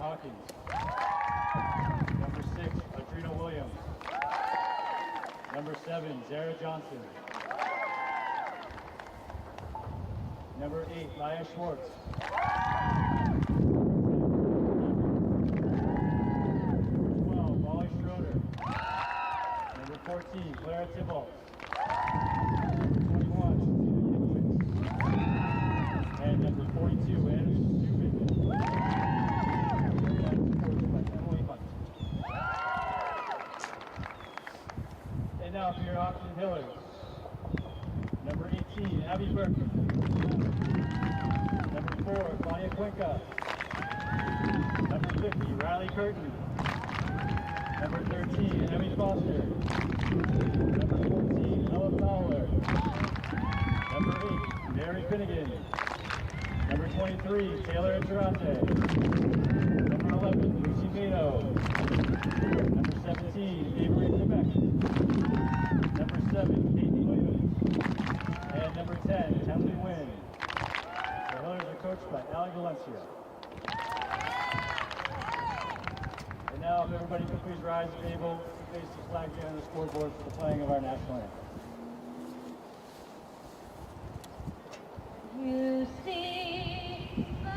Hawkins. Number 6, Adrena Williams. Number 7, Zara Johnson. Number 8, Laya Schwartz. Number 12, Molly Schroeder. Number 14, Clara Tibalt. Number 21, and number 42, Anna Stupid. And now for your Hopkins Hillers. Number 18, Abby Burke. Number 4, Claudia Cuenca. Number 50, Riley Curtin. Number 13, Emmy Foster. Number 14, Ella Fowler. Number 8, Mary Finnegan. Number 23, Taylor Interante. Number 11, Lucy Beto. Number 17, Avery Quebec. Number 7, Peyton Williams. And number 10, Emily Wynn. The Hillers are coached by Ali Valencia. And now, if everybody could please rise and be able to face the flag behind the scoreboard for the playing of our national anthem. You see by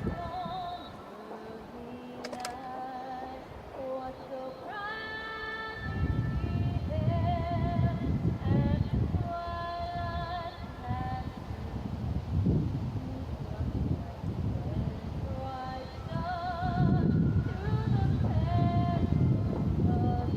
the dawn's early light, what so proudly there, and twilight passing, bright sun through the perilous night, for the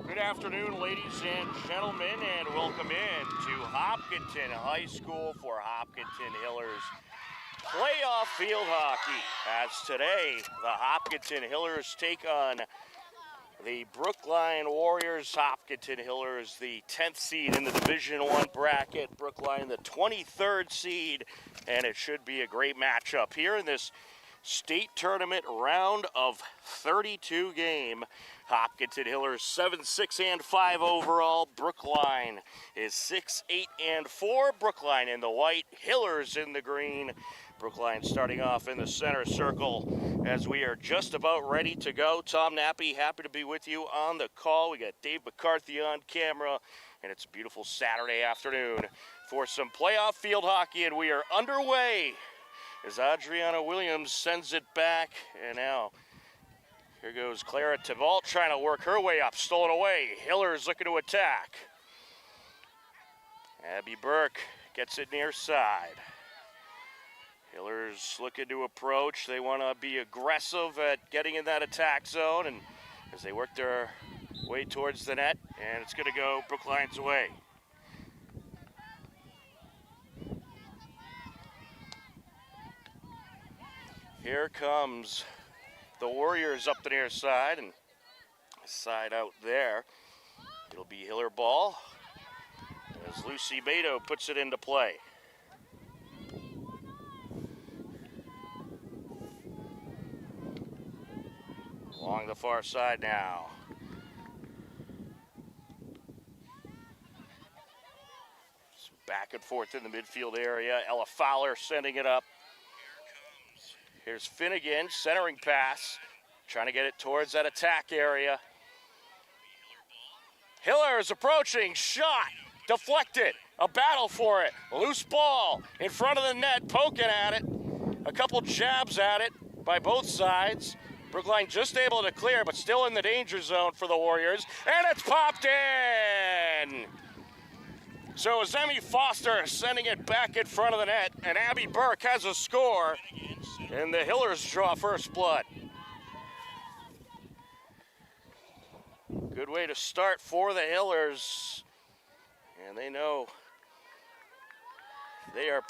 Good afternoon, ladies and gentlemen, and welcome in to Hopkinton High School for Hopkinton Hillers playoff field hockey. As today, the Hopkinton Hillers take on the Brookline Warriors. Hopkinton Hillers, the 10th seed in the Division I bracket. Brookline, the 23rd seed, and it should be a great matchup here in this state tournament round of 32 game. Hopkinton Hillers 7-6-5 overall. Brookline is 6-8-4. Brookline in the white, Hillers in the green. Brookline starting off in the center circle as we are just about ready to go. Tom Nappy, happy to be with you on the call. We got Dave McCarthy on camera, and it's a beautiful Saturday afternoon for some playoff field hockey, and we are underway as Adriana Williams sends it back, and now here goes Clara Tibalt trying to work her way up, stolen away. Hillers looking to attack. Abby Burke gets it near side. Hillers looking to approach. They want to be aggressive at getting in that attack zone, and as they work their way towards the net, and it's going to go Brookline's way. Here comes the Warriors up the near side, and side out there. It'll be Hiller ball as Lucy Beto puts it into play. Along the far side now. It's back and forth in the midfield area. Ella Fowler sending it up. Here's Finnegan, centering pass. Trying to get it towards that attack area. Hiller is approaching, shot, deflected, a battle for it. Loose ball in front of the net, poking at it. A couple jabs at it by both sides. Brookline just able to clear, but still in the danger zone for the Warriors. And it's popped in! So Zemi Foster sending it back in front of the net, and Abby Burke has a score, and the Hillers draw first blood. Good way to start for the Hillers, and they know they are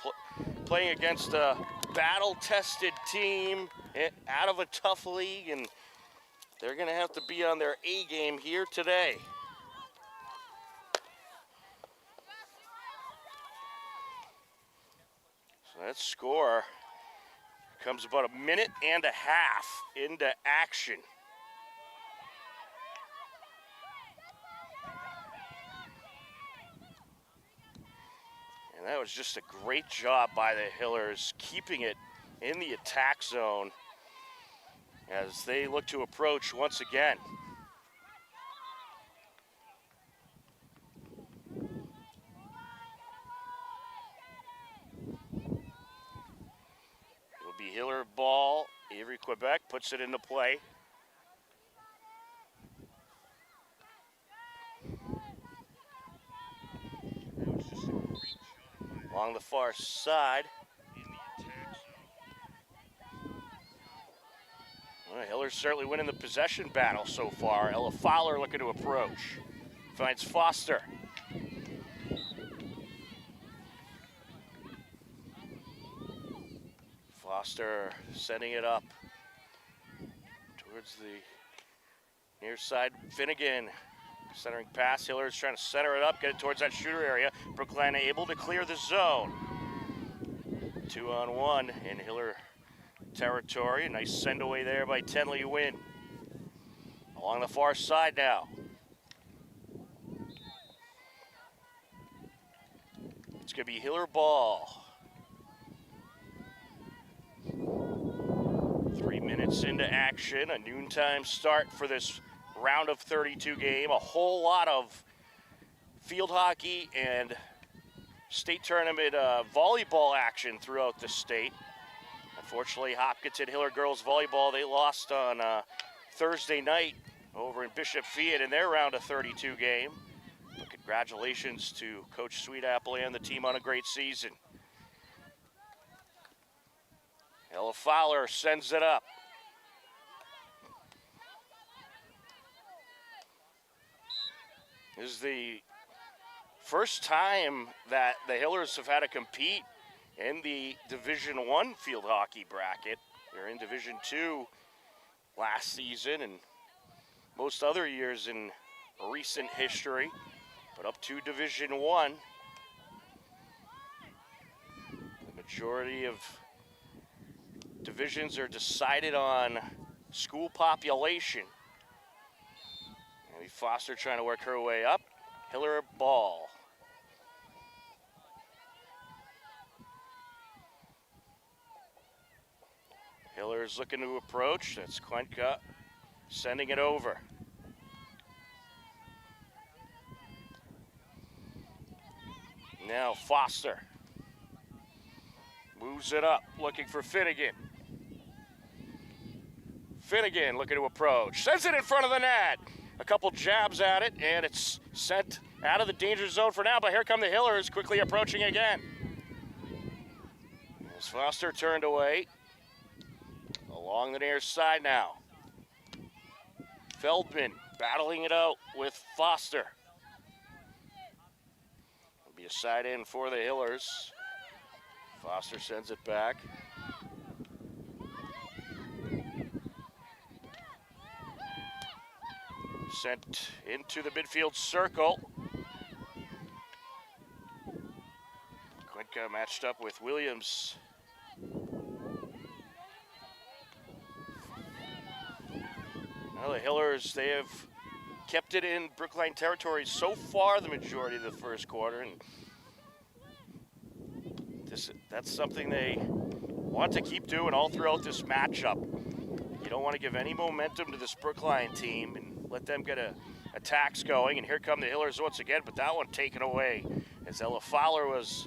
playing against a battle-tested team out of a tough league, and they're going to have to be on their A game here today. So that score comes about a minute and a half into action. And that was just a great job by the Hillers, keeping it in the attack zone as they look to approach once again. It'll be Hiller ball. Avery Quebec puts it into play. Along the far side. Well, Hiller's certainly winning the possession battle so far. Ella Fowler looking to approach. Finds Foster. Foster sending it up towards the near side. Finnegan centering pass. Hiller is trying to center it up, get it towards that shooter area. Brookline able to clear the zone. 2-on-1 in Hiller territory. Nice send away there by Tenley Wynn. Along the far side now. It's going to be Hiller ball. 3 minutes into action, a noontime start for this round of 32 game. A whole lot of field hockey and state tournament volleyball action throughout the state. Unfortunately, Hopkinton Hiller girls volleyball, they lost on Thursday night over in Bishop Fiat in their round of 32 game. But congratulations to Coach Sweetapple and the team on a great season. Ella Fowler sends it up. This is the first time that the Hillers have had to compete in the Division I field hockey bracket. They're in Division II last season and most other years in recent history, but up to Division I. The majority of divisions are decided on school population. Maybe Foster trying to work her way up. Hiller ball. Hiller's looking to approach. That's Quentka sending it over. Now Foster moves it up, looking for Finnegan. Finnegan looking to approach. Sends it in front of the net. A couple jabs at it, and it's sent out of the danger zone for now, but here come the Hillers, quickly approaching again. As Foster turned away. Along the near side now. Feldman battling it out with Foster. It'll be a side in for the Hillers. Foster sends it back. Sent into the midfield circle. matched up with Williams. Well, the Hillers, they have kept it in Brookline territory so far the majority of the first quarter, and that's something they want to keep doing all throughout this matchup. You don't want to give any momentum to this Brookline team and let them get attacks going. And here come the Hillers once again, but that one taken away as Ella Fowler was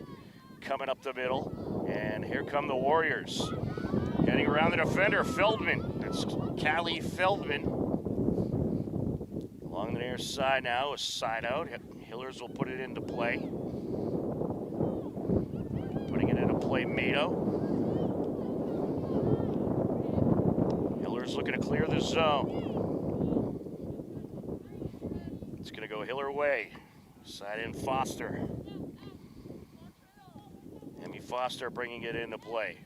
coming up the middle. And here come the Warriors. Getting around the defender, Feldman. That's Callie Feldman. Along the near side now, a side out. Hillers will put it into play. Putting it into play, Mato. Hillers looking to clear the zone. It's going to go Hiller way. Side in Foster. Emmy Foster bringing it into play.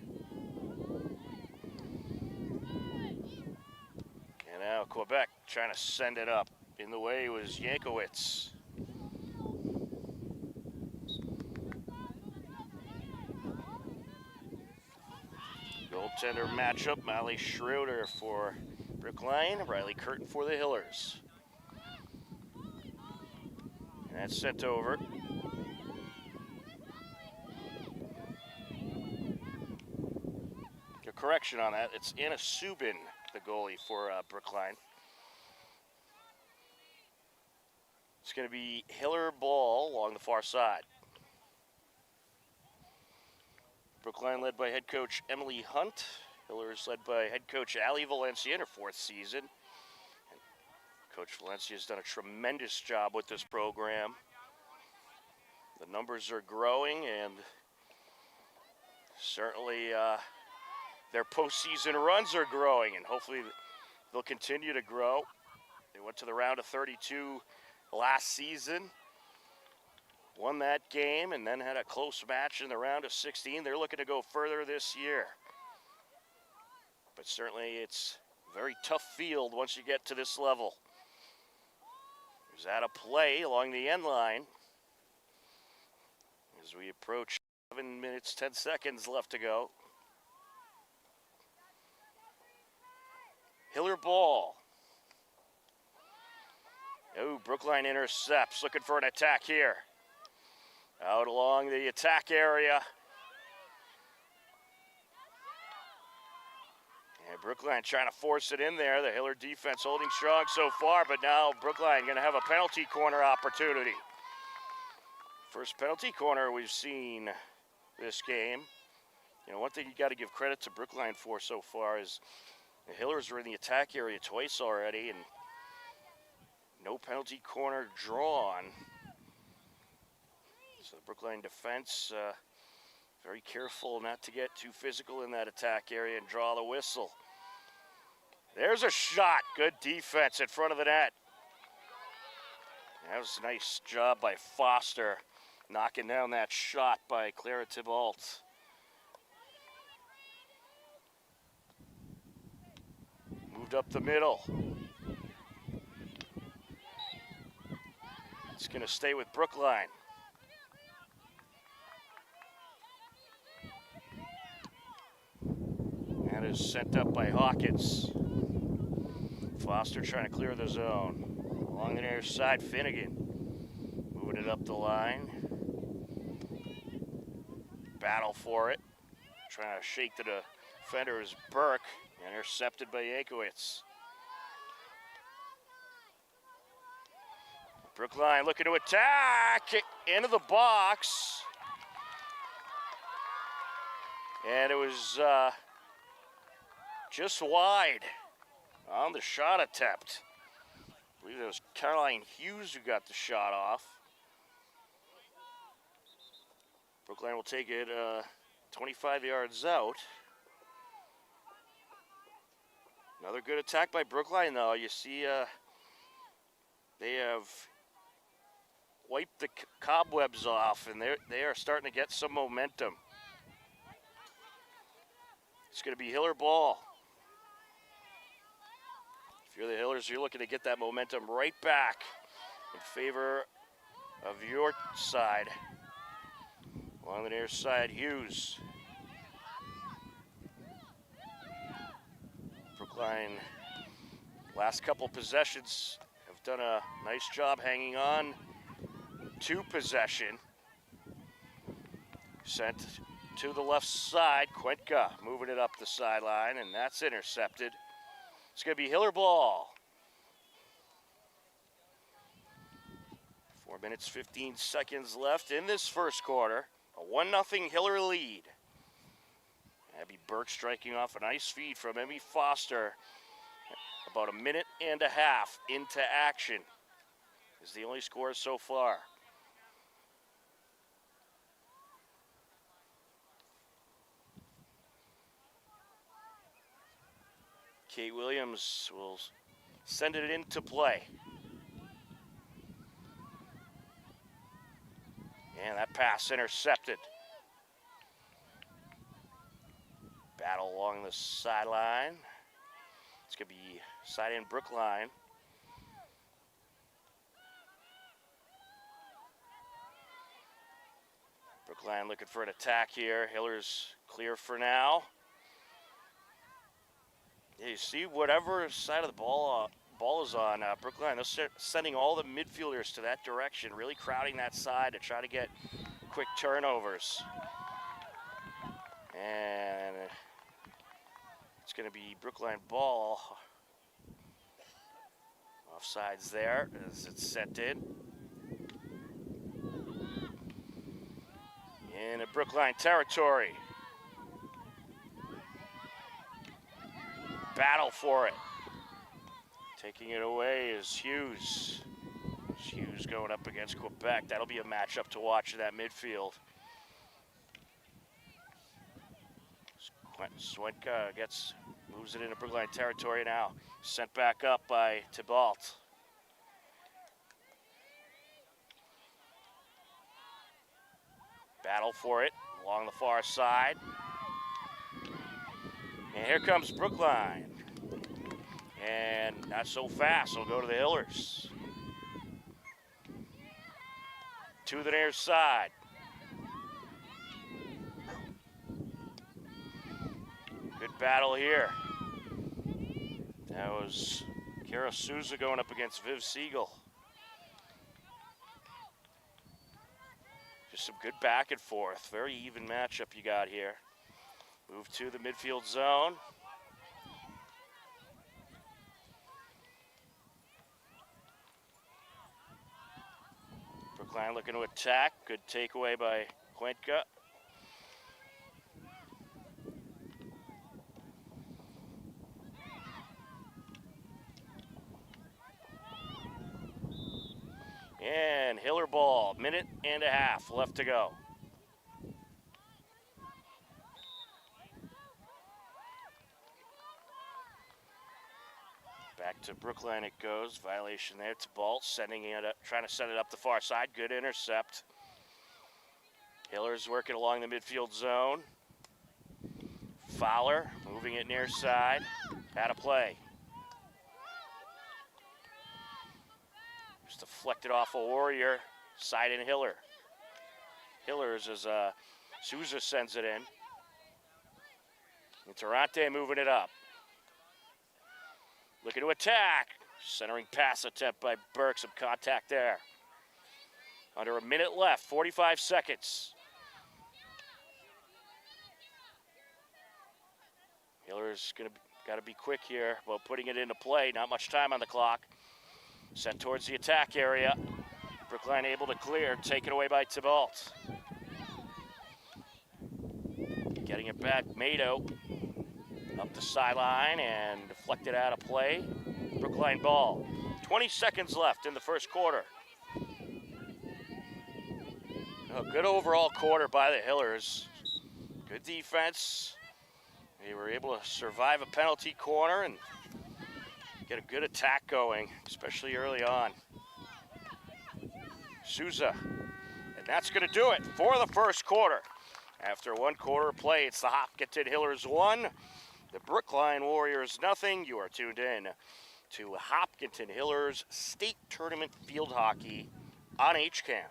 And now Quebec trying to send it up. In the way was Yankowitz. Goaltender matchup, Molly Schroeder for Brookline, Riley Curtin for the Hillers. And that's sent over. A correction on that, it's Anna Subin, the goalie for Brookline. It's going to be Hiller ball along the far side. Brookline led by head coach Emily Hunt. Hillers led by head coach Ali Valencia in her 4th season. And Coach Valencia has done a tremendous job with this program. The numbers are growing, and certainly their postseason runs are growing, and hopefully they'll continue to grow. They went to the round of 32 last season, won that game, and then had a close match in the round of 16. They're looking to go further this year. But certainly it's a very tough field once you get to this level. There's that a play along the end line as we approach 7 minutes, 10 seconds left to go. Hiller ball. Oh, Brookline intercepts, looking for an attack here. Out along the attack area. And Brookline trying to force it in there. The Hiller defense holding strong so far, but now Brookline going to have a penalty corner opportunity. First penalty corner we've seen this game. You know, one thing you got to give credit to Brookline for so far is the Hillers were in the attack area twice already, and no penalty corner drawn. So the Brookline defense very careful not to get too physical in that attack area and draw the whistle. There's a shot. Good defense in front of the net. That was a nice job by Foster, knocking down that shot by Clara Thibault. Moved up the middle. It's going to stay with Brookline. That is sent up by Hawkins. Foster trying to clear the zone. Along the near side, Finnegan. Moving it up the line. Battle for it. Trying to shake the defender is Burke. Intercepted by Yankowitz. Brookline looking to attack into the box. And it was just wide on the shot attempt. I believe it was Caroline Hughes who got the shot off. Brookline will take it 25 yards out. Another good attack by Brookline, though. You see they have wiped the cobwebs off, and they are starting to get some momentum. It's going to be Hiller ball. If you're the Hillers, you're looking to get that momentum right back in favor of your side. On the near side, Hughes. Brookline, last couple possessions, have done a nice job hanging on to possession. Sent to the left side, Quentka moving it up the sideline, and that's intercepted. It's going to be Hiller ball. 4 minutes, 15 seconds left in this first quarter. A 1-0 Hiller lead. Abby Burke striking off a nice feed from Emmy Foster. About a minute and a half into action is the only score so far. Kate Williams will send it into play. And that pass intercepted. Battle along the sideline. It's going to be side in Brookline. Brookline looking for an attack here. Hiller's clear for now. Yeah, you see, whatever side of the ball is on Brookline, they're sending all the midfielders to that direction, really crowding that side to try to get quick turnovers. And it's going to be Brookline ball. Offsides there as it's sent in. In Brookline territory. Battle for it. Taking it away is Hughes. Hughes going up against Quebec. That'll be a matchup to watch in that midfield. Swenka moves it into Brookline territory now. Sent back up by Thibault. Battle for it along the far side. And here comes Brookline. And not so fast, it'll go to the Hillers. To the near side. Good battle here. That was Kara Souza going up against Viv Siegel. Just some good back and forth. Very even matchup you got here. Move to the midfield zone. Brookline looking to attack. Good takeaway by Quentka. And Hiller ball, minute and a half left to go. Back to Brookline it goes. Violation there to Bolt, sending it up, trying to set it up the far side. Good intercept. Hiller's working along the midfield zone. Fowler moving it near side. Out of play. Just deflected off a Warrior. Side in Hiller. Hiller's as Souza sends it in. And Tarante moving it up. Looking to attack. Centering pass attempt by Burke. Some contact there. Under a minute left. 45 seconds. Hiller's got to be quick here about putting it into play. Not much time on the clock. Sent towards the attack area. Brookline able to clear. Taken away by Thibault. Getting it back. Mado. Up the sideline and deflected out of play. Brookline ball. 20 seconds left in the first quarter. A good overall quarter by the Hillers. Good defense. They were able to survive a penalty corner and get a good attack going, especially early on. Souza. And that's going to do it for the first quarter. After one quarter of play, it's the Hopkinton Hillers 1. The Brookline Warriors nothing. You are tuned in to Hopkinton Hillers State Tournament Field Hockey on HCAM.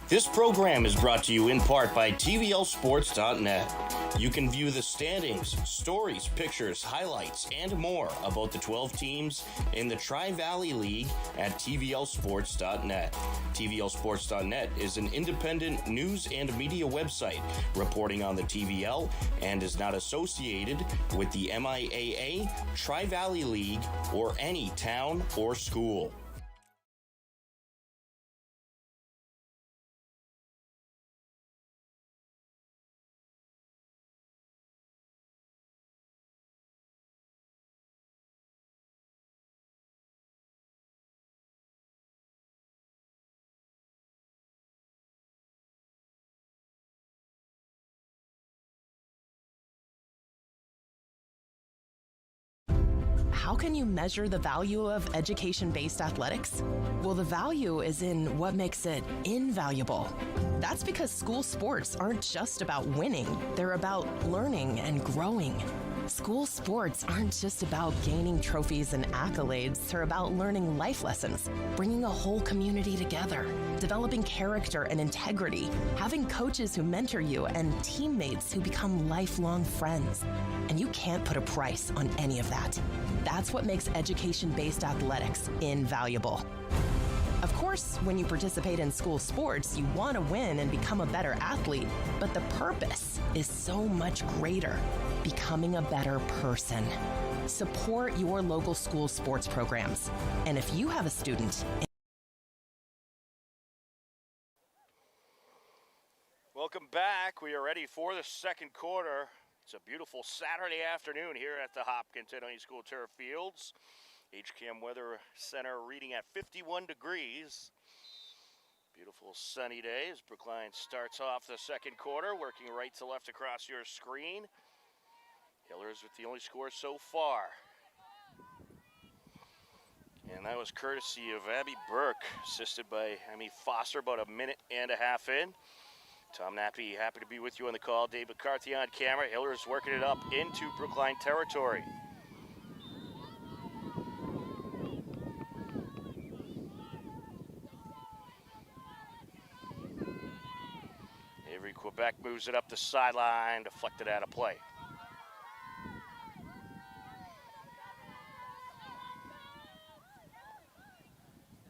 This program is brought to you in part by TVLSports.net. You can view the standings, stories, pictures, highlights, and more about the 12 teams in the Tri-Valley League at TVLSports.net. TVLSports.net is an independent news and media website reporting on the TVL and is not associated with the MIAA, Tri-Valley League, or any town or school. How can you measure the value of education-based athletics? Well, the value is in what makes it invaluable. That's because school sports aren't just about winning, they're about learning and growing. School sports aren't just about gaining trophies and accolades, they're about learning life lessons, bringing a whole community together, developing character and integrity, having coaches who mentor you, and teammates who become lifelong friends. And you can't put a price on any of that. That's what makes education-based athletics invaluable. Of course, when you participate in school sports, you want to win and become a better athlete, but the purpose is so much greater, becoming a better person. Support your local school sports programs. And if you have a student... Welcome back. We are ready for the second quarter. It's a beautiful Saturday afternoon here at the Hopkinton High School turf fields. HCAM Weather Center reading at 51 degrees. Beautiful sunny day as Brookline starts off the second quarter, working right to left across your screen. Hillers with the only score so far. And that was courtesy of Abby Burke, assisted by Amy Foster about a minute and a half in. Tom Nappy, happy to be with you on the call. Dave McCarthy on camera. Hillers working it up into Brookline territory. Avery Quebec moves it up the sideline, deflected out of play.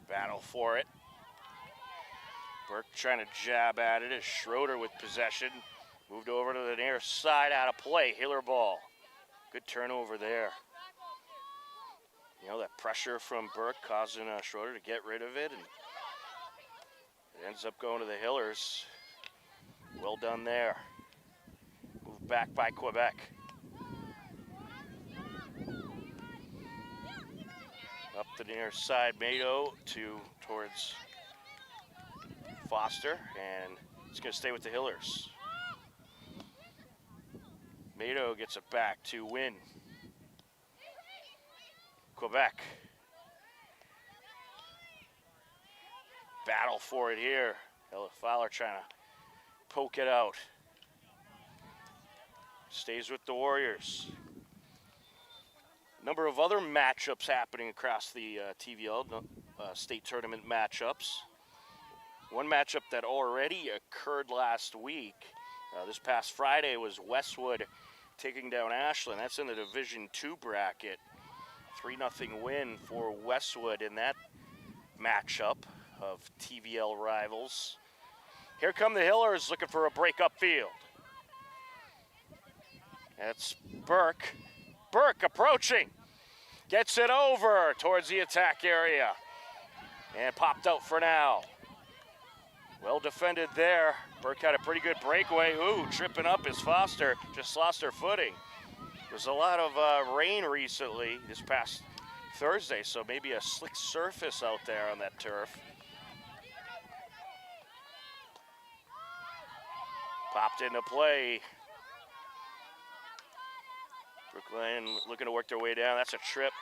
Battle for it. Burke trying to jab at it as Schroeder with possession. Moved over to the near side, out of play. Hiller ball. Good turnover there. You know, that pressure from Burke causing Schroeder to get rid of it, and it ends up going to the Hillers. Well done there. Moved back by Quebec. Up the near side, Mado towards Foster, and it's going to stay with the Hillers. Mado gets it back to win. Quebec. Battle for it here. Ella Fowler trying to poke it out. Stays with the Warriors. Number of other matchups happening across the TVL state tournament matchups. One matchup that already occurred last week, this past Friday, was Westwood taking down Ashland. That's in the Division II bracket. 3-0 win for Westwood in that matchup of TVL rivals. Here come the Hillers looking for a break upfield. That's Burke. Burke approaching. Gets it over towards the attack area. And popped out for now. Well defended there. Burke had a pretty good breakaway. Ooh, tripping up as Foster just lost her footing. There's a lot of rain recently this past Thursday, so maybe a slick surface out there on that turf. Popped into play. Brookline looking to work their way down. That's a trip.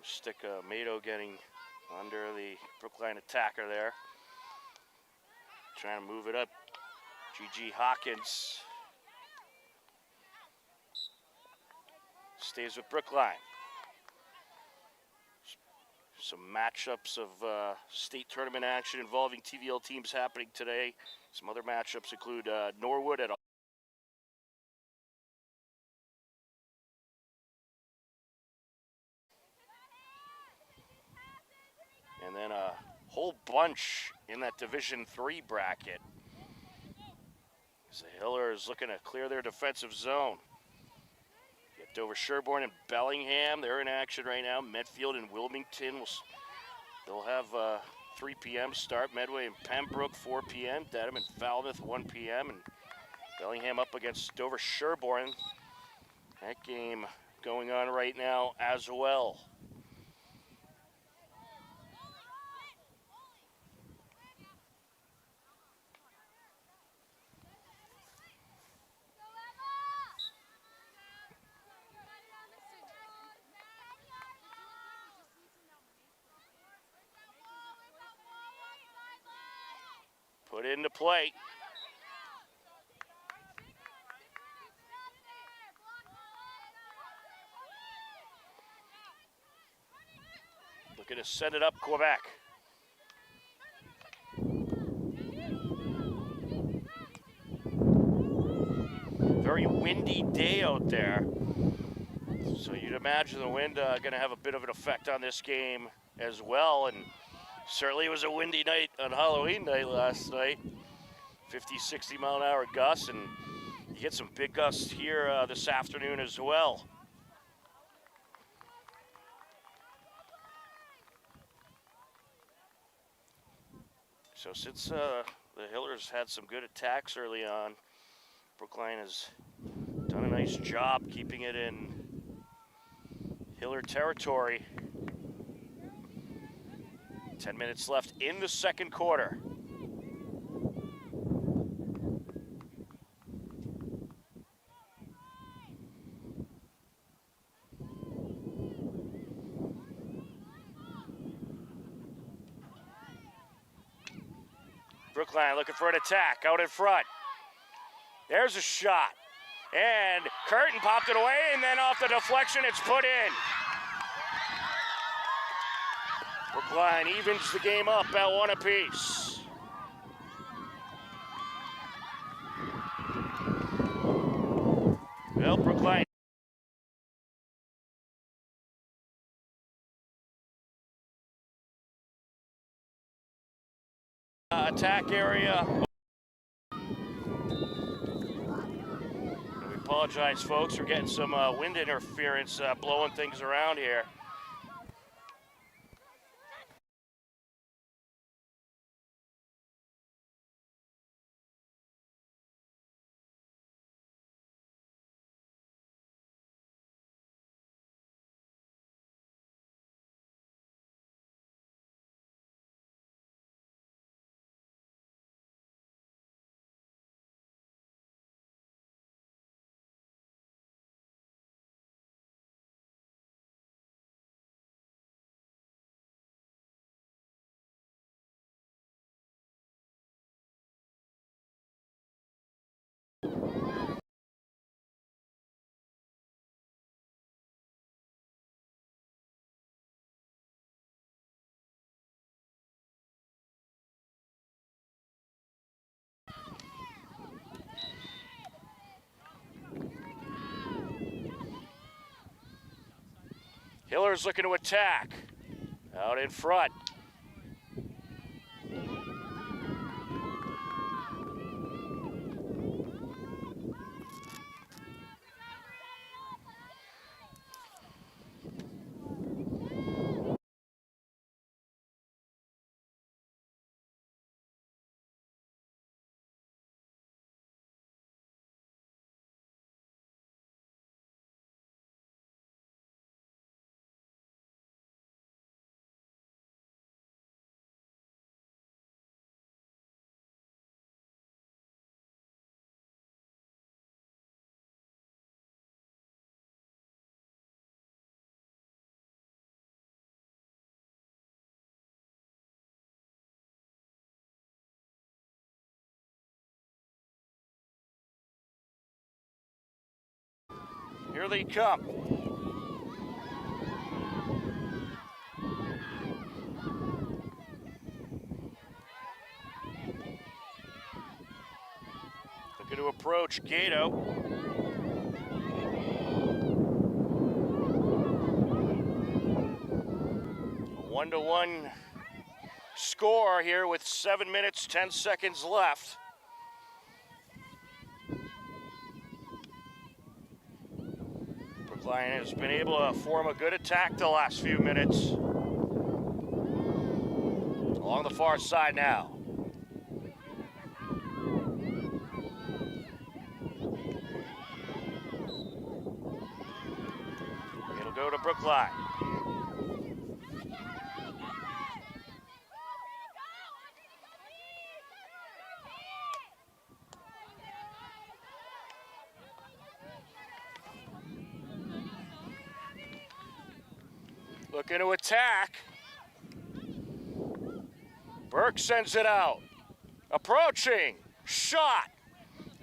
Stick Mado getting under the Brookline attacker there. Trying to move it up. G.G. Hawkins stays with Brookline. Some matchups of state tournament action involving TVL teams happening today. Some other matchups include Norwood at and then a whole bunch in that Division III bracket. So Hiller is looking to clear their defensive zone. Get Dover Sherborne and Bellingham. They're in action right now. Medfield and Wilmington they'll have 3 p.m. start. Medway and Pembroke 4 p.m. Dedham and Falmouth 1 p.m. and Bellingham up against Dover Sherborne. That game going on right now as well. Put into play. Looking to set it up, Quebec. Very windy day out there. So you'd imagine the wind going to have a bit of an effect on this game as well. And certainly it was a windy night on Halloween night last night. 50, 60 mile an hour gusts, and you get some big gusts here this afternoon as well. So since the Hillers had some good attacks early on, Brookline has done a nice job keeping it in Hiller territory. 10 minutes left in the second quarter. Brookline looking for an attack out in front. There's a shot. And Curtin popped it away, and then off the deflection, it's put in. Brookline evens the game up at 1 apiece. Well, Brookline attack area. We apologize, folks. We're getting some wind interference blowing things around here. Hiller's looking to attack. Out in front. Here they come. Looking to approach Gato. 1-1 score here with 7 minutes, 10 seconds left. Brookline has been able to form a good attack the last few minutes. Along the far side now. It'll go to Brookline. Looking to attack. Burke sends it out. Approaching. Shot.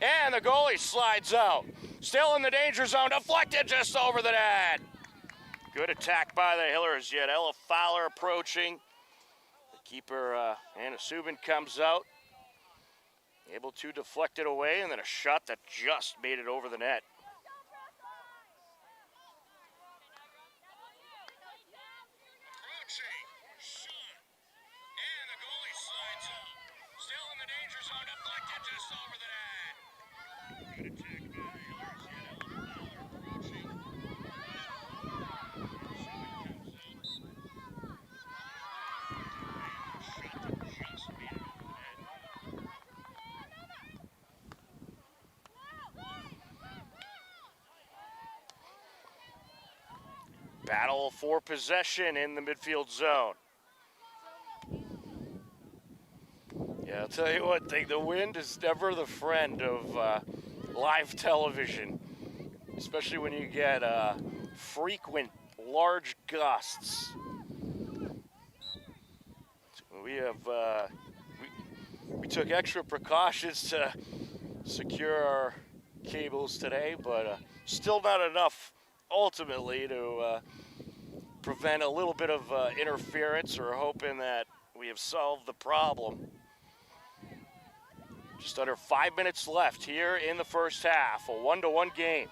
And the goalie slides out. Still in the danger zone. Deflected just over the net. Good attack by the Hillers. Yet Ella Fowler approaching. The keeper, Anna Subin, comes out. Able to deflect it away. And then a shot that just made it over the net. Battle for possession in the midfield zone. Yeah, I'll tell you one thing, the wind is never the friend of live television, especially when you get frequent large gusts. We have we took extra precautions to secure our cables today, but still not enough ultimately to prevent a little bit of interference, or hoping that we have solved the problem. Just under 5 minutes left here in the first half. A 1-1 game.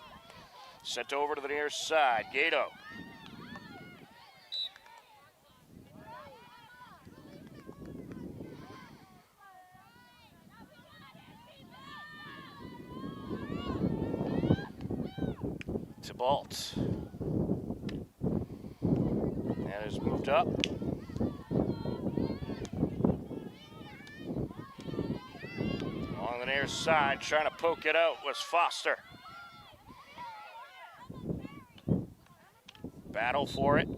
Sent over to the near side. Gato. Tybalt. And has moved up. On the near side, trying to poke it out was Foster. Battle for it.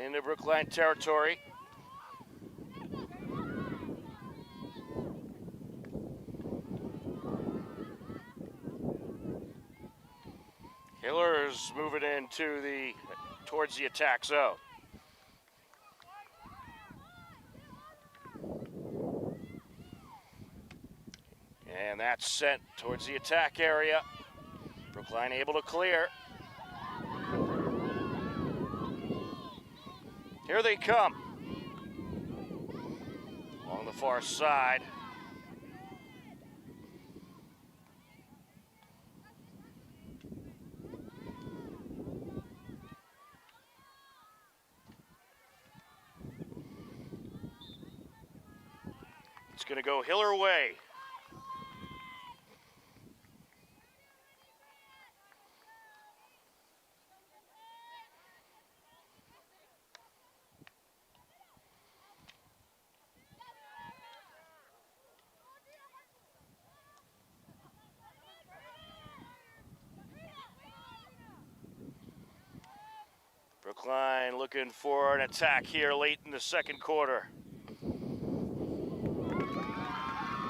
Into Brookline territory. Hillers moving into towards the attack zone. And that's sent towards the attack area. Brookline able to clear. Here they come. Along the far side. It's going to go Hiller way. Brookline looking for an attack here late in the second quarter.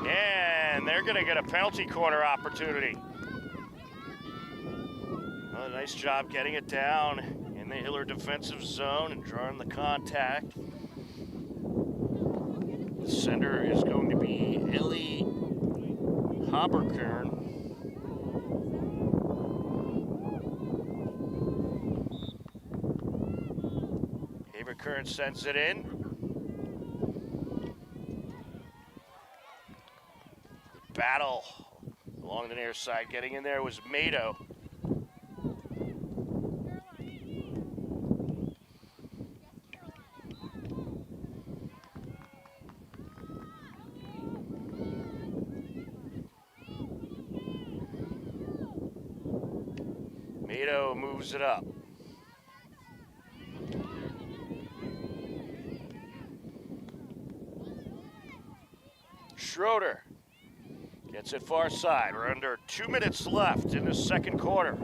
And they're going to get a penalty corner opportunity. Well, nice job getting it down in the Hiller defensive zone and drawing the contact. The sender is going to be Ellie Haberkern. Haberkern sends it in. battle along the near side. Getting in there was Mado. Mado moves it up. Schroeder gets it far side. We're under 2 minutes left in the second quarter.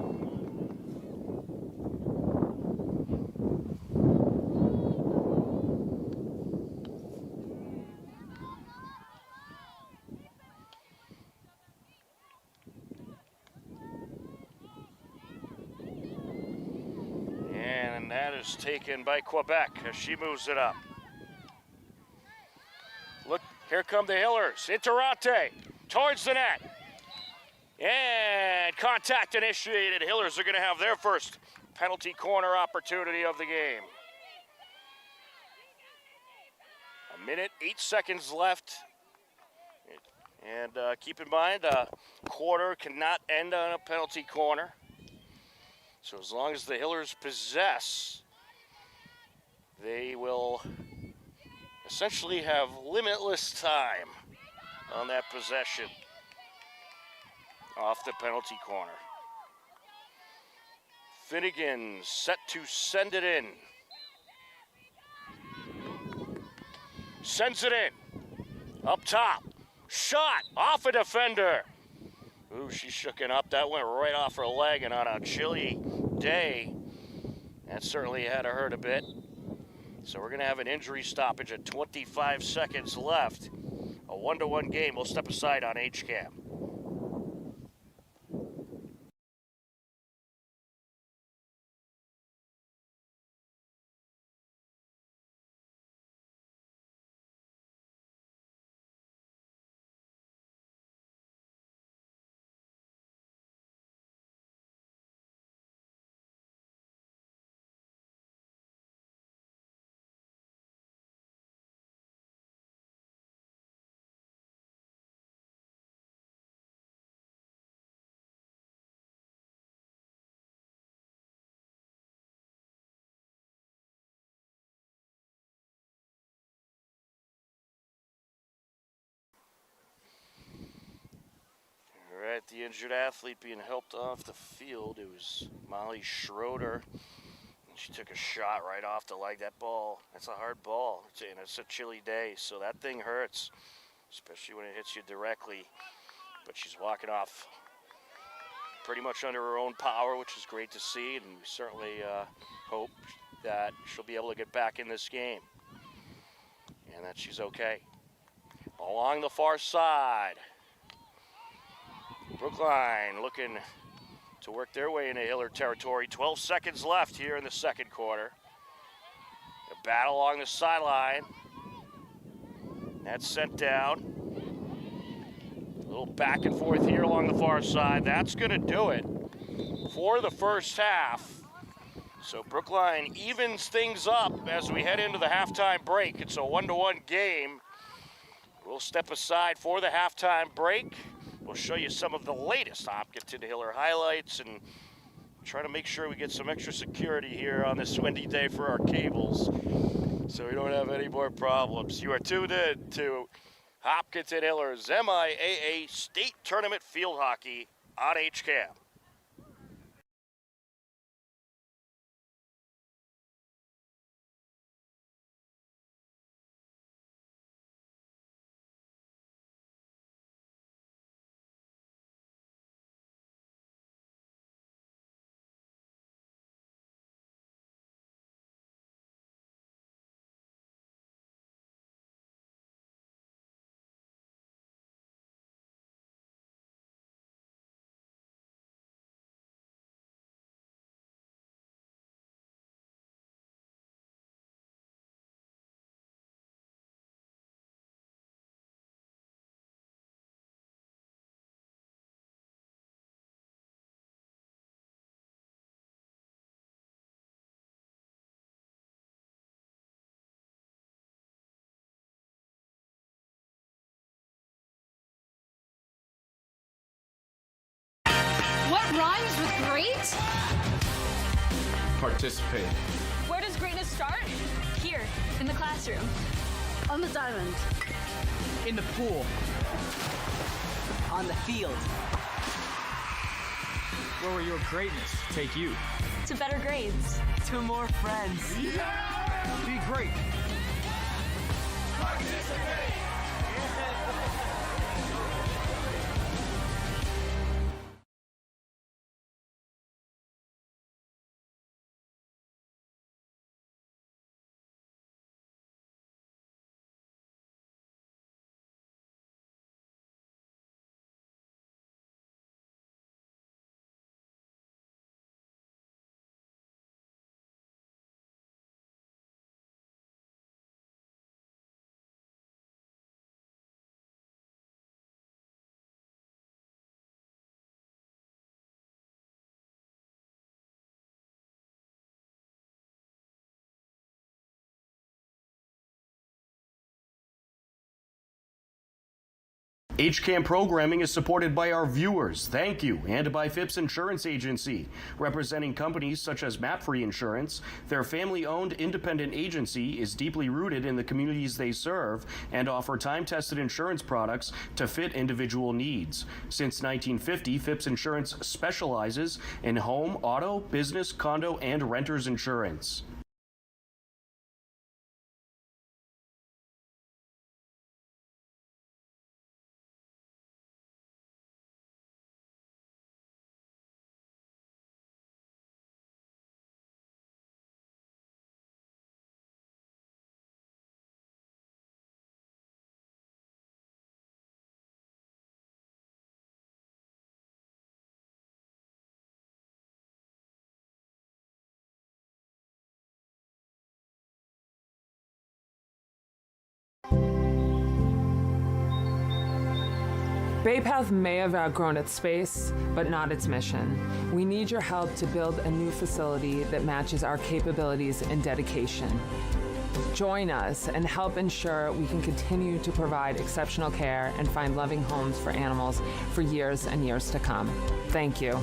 And that is taken by Quebec as she moves it up. Look, here come the Hillers. Interante towards the net. And contact initiated. Hillers are going to have their first penalty corner opportunity of the game. 1:08 left. And keep in mind, a quarter cannot end on a penalty corner. So as long as the Hillers possess, they will essentially have limitless time on that possession off the penalty corner. Finnegan set to send it in. Sends it in. Up top. Shot off a defender. Ooh, she's shooken up. That went right off her leg, and on a chilly day, that certainly had to hurt a bit. So we're going to have an injury stoppage at 25 seconds left. A 1-1 game. We'll step aside on HCAM. All right, the injured athlete being helped off the field. It was Molly Schroeder. She took a shot right off the leg. That ball, that's a hard ball. It's a chilly day, so that thing hurts, especially when it hits you directly. But she's walking off pretty much under her own power, which is great to see, and we certainly hope that she'll be able to get back in this game and that she's okay. Along the far side, Brookline looking to work their way into Hiller territory. 12 seconds left here in the second quarter. A battle along the sideline. That's sent down. A little back and forth here along the far side. That's going to do it for the first half. So Brookline evens things up as we head into the halftime break. It's a 1-1 game. We'll step aside for the halftime break. We'll show you some of the latest Hopkinton Hiller highlights and try to make sure we get some extra security here on this windy day for our cables so we don't have any more problems. You are tuned in to Hopkinton Hiller's MIAA State Tournament Field Hockey on HCAM. participate. Where does greatness start? Here, in the classroom. On the diamond. In the pool. On the field. Where will your greatness take you? To better grades. To more friends. Be great. HCAM programming is supported by our viewers, thank you, and by Phipps Insurance Agency, representing companies such as MapFree Insurance. Their family-owned independent agency is deeply rooted in the communities they serve and offer time-tested insurance products to fit individual needs. Since 1950, Phipps Insurance specializes in home, auto, business, condo, and renters insurance. Bay Path may have outgrown its space, but not its mission. We need your help to build a new facility that matches our capabilities and dedication. Join us and help ensure we can continue to provide exceptional care and find loving homes for animals for years and years to come. Thank you.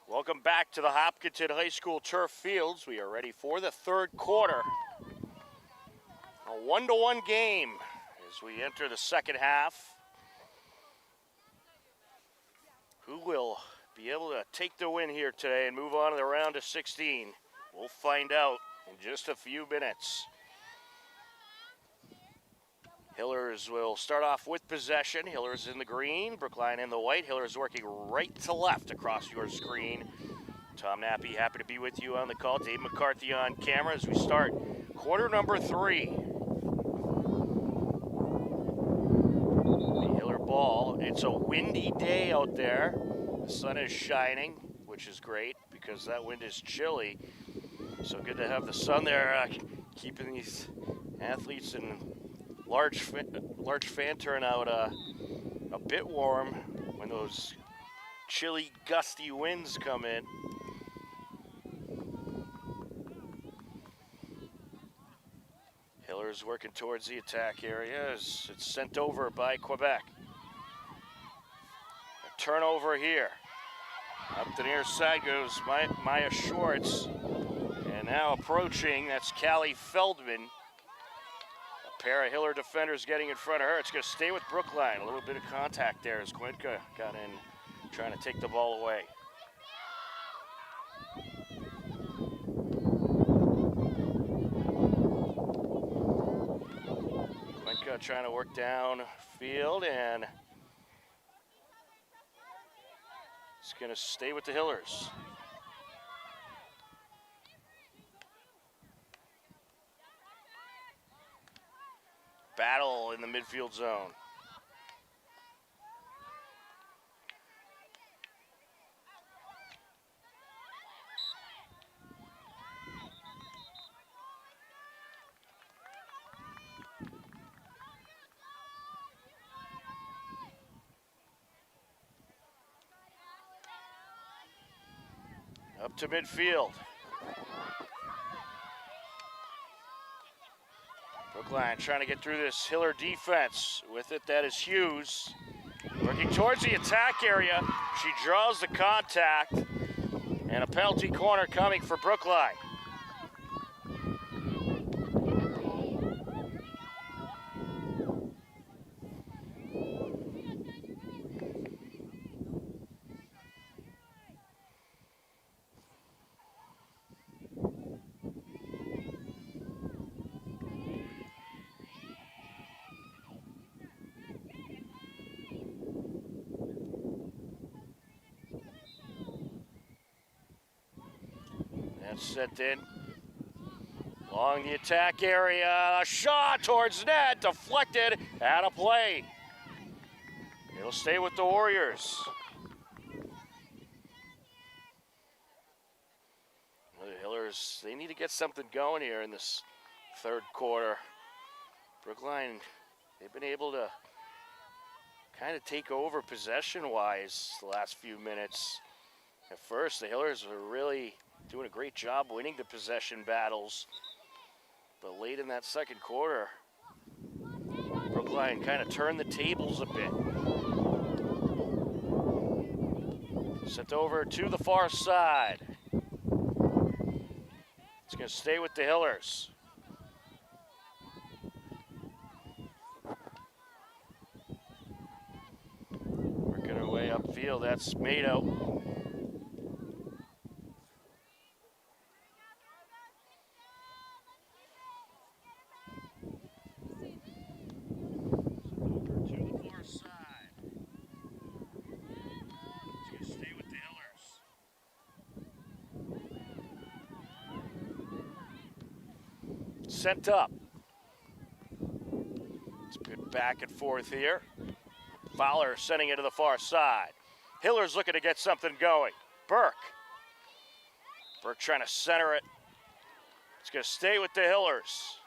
Welcome back to the Hopkinton High School turf fields. We are ready for the third quarter. A 1-1 game as we enter the second half. Who will be able to take the win here today and move on to the round of 16? We'll find out in just a few minutes. Hillers will start off with possession. Hillers in the green, Brookline in the white. Hillers working right to left across your screen. Tom Nappy, happy to be with you on the call. Dave McCarthy on camera as we start quarter number 3. The Hiller ball. It's a windy day out there. The sun is shining, which is great because that wind is chilly. So good to have the sun there, keeping these athletes and large fan turnout a bit warm when those chilly, gusty winds come in. Hiller's working towards the attack area as it's sent over by Quebec. turnover here. Up the near side goes Maya Schwartz. And now approaching, that's Callie Feldman. A pair of Hiller defenders getting in front of her. It's going to stay with Brookline. A little bit of contact there as Quintka got in, trying to take the ball away. Quintka trying to work down field, and it's going to stay with the Hillers. Battle in the midfield zone. Up to midfield. Brookline trying to get through this Hiller defense. With it, that is Hughes. Working towards the attack area. She draws the contact. And a penalty corner coming for Brookline. Sent in along the attack area. A shot towards net, deflected, out of play. It'll stay with the Warriors. The Hillers, they need to get something going here in this third quarter. Brookline, they've been able to kind of take over possession-wise the last few minutes. At first, the Hillers were really doing a great job winning the possession battles. But late in that second quarter, Brookline kind of turned the tables a bit. Sent over to the far side. It's going to stay with the Hillers. Working her way upfield, that's Mado. Sent up. It's a good back and forth here. Fowler sending it to the far side. Hiller's looking to get something going. Burke trying to center it. It's going to stay with the Hillers.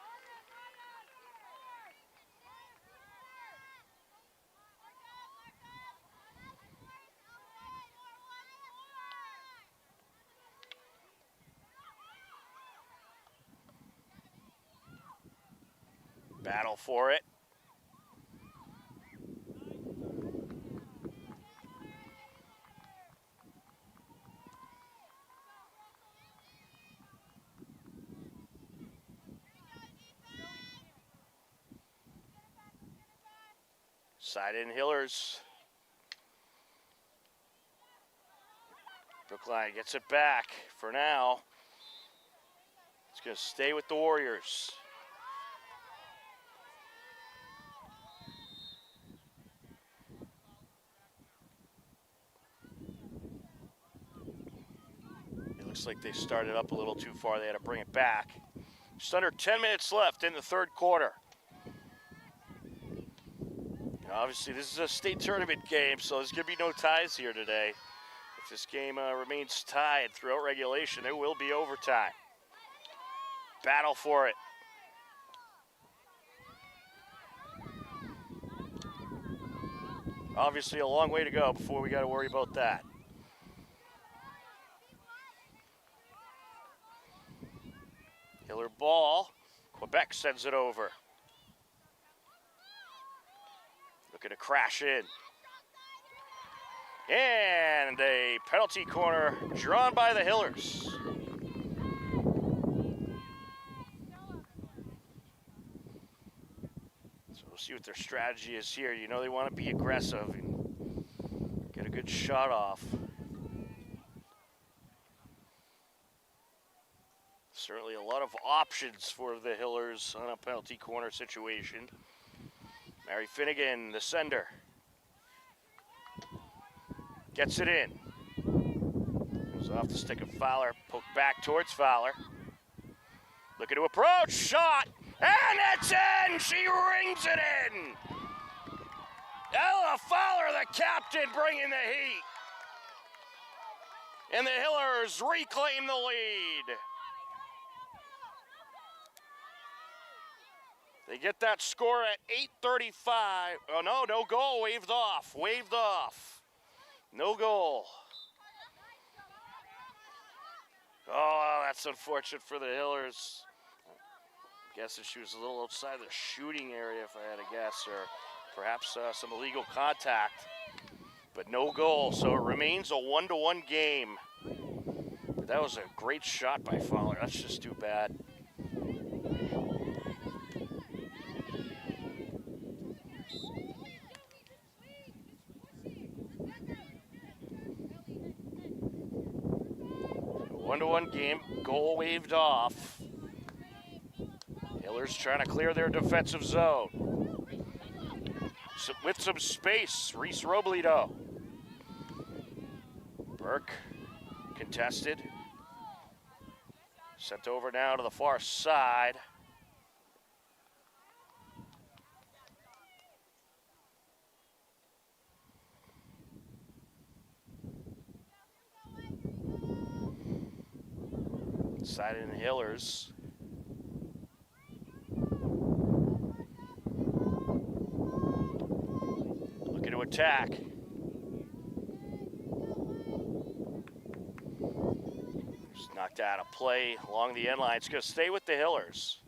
Battle for it. Side in Hillers. Brookline gets it back for now. It's going to stay with the Warriors. Looks like they started up a little too far. They had to bring it back. Just under 10 minutes left in the third quarter. Obviously, this is a state tournament game, so there's going to be no ties here today. If this game remains tied throughout regulation, there will be overtime. Battle for it. Obviously, a long way to go before we got to worry about that. Hiller ball. Quebec sends it over. Looking to crash in. And a penalty corner drawn by the Hillers. So we'll see what their strategy is here. You know they want to be aggressive and get a good shot off. Certainly a lot of options for the Hillers on a penalty corner situation. Mary Finnegan, the sender. Gets it in. Goes off the stick of Fowler. Poked back towards Fowler. Looking to approach. Shot. And it's in. She rings it in. Ella Fowler, the captain, bringing the heat. And the Hillers reclaim the lead. They get that score at 8:35. Oh, no goal. Waved off. Waved off. No goal. Oh, that's unfortunate for the Hillers. I'm guessing she was a little outside the shooting area, if I had to guess, or perhaps some illegal contact. But no goal, so it remains a 1-1 game. But that was a great shot by Fowler. That's just too bad. So 1-1 game, goal waved off. Hillers trying to clear their defensive zone. So with some space, Reese Robledo. Burke contested. Sent over now to the far side. Side in the Hillers. Looking to attack. Just knocked out of play along the end line. It's going to stay with the Hillers.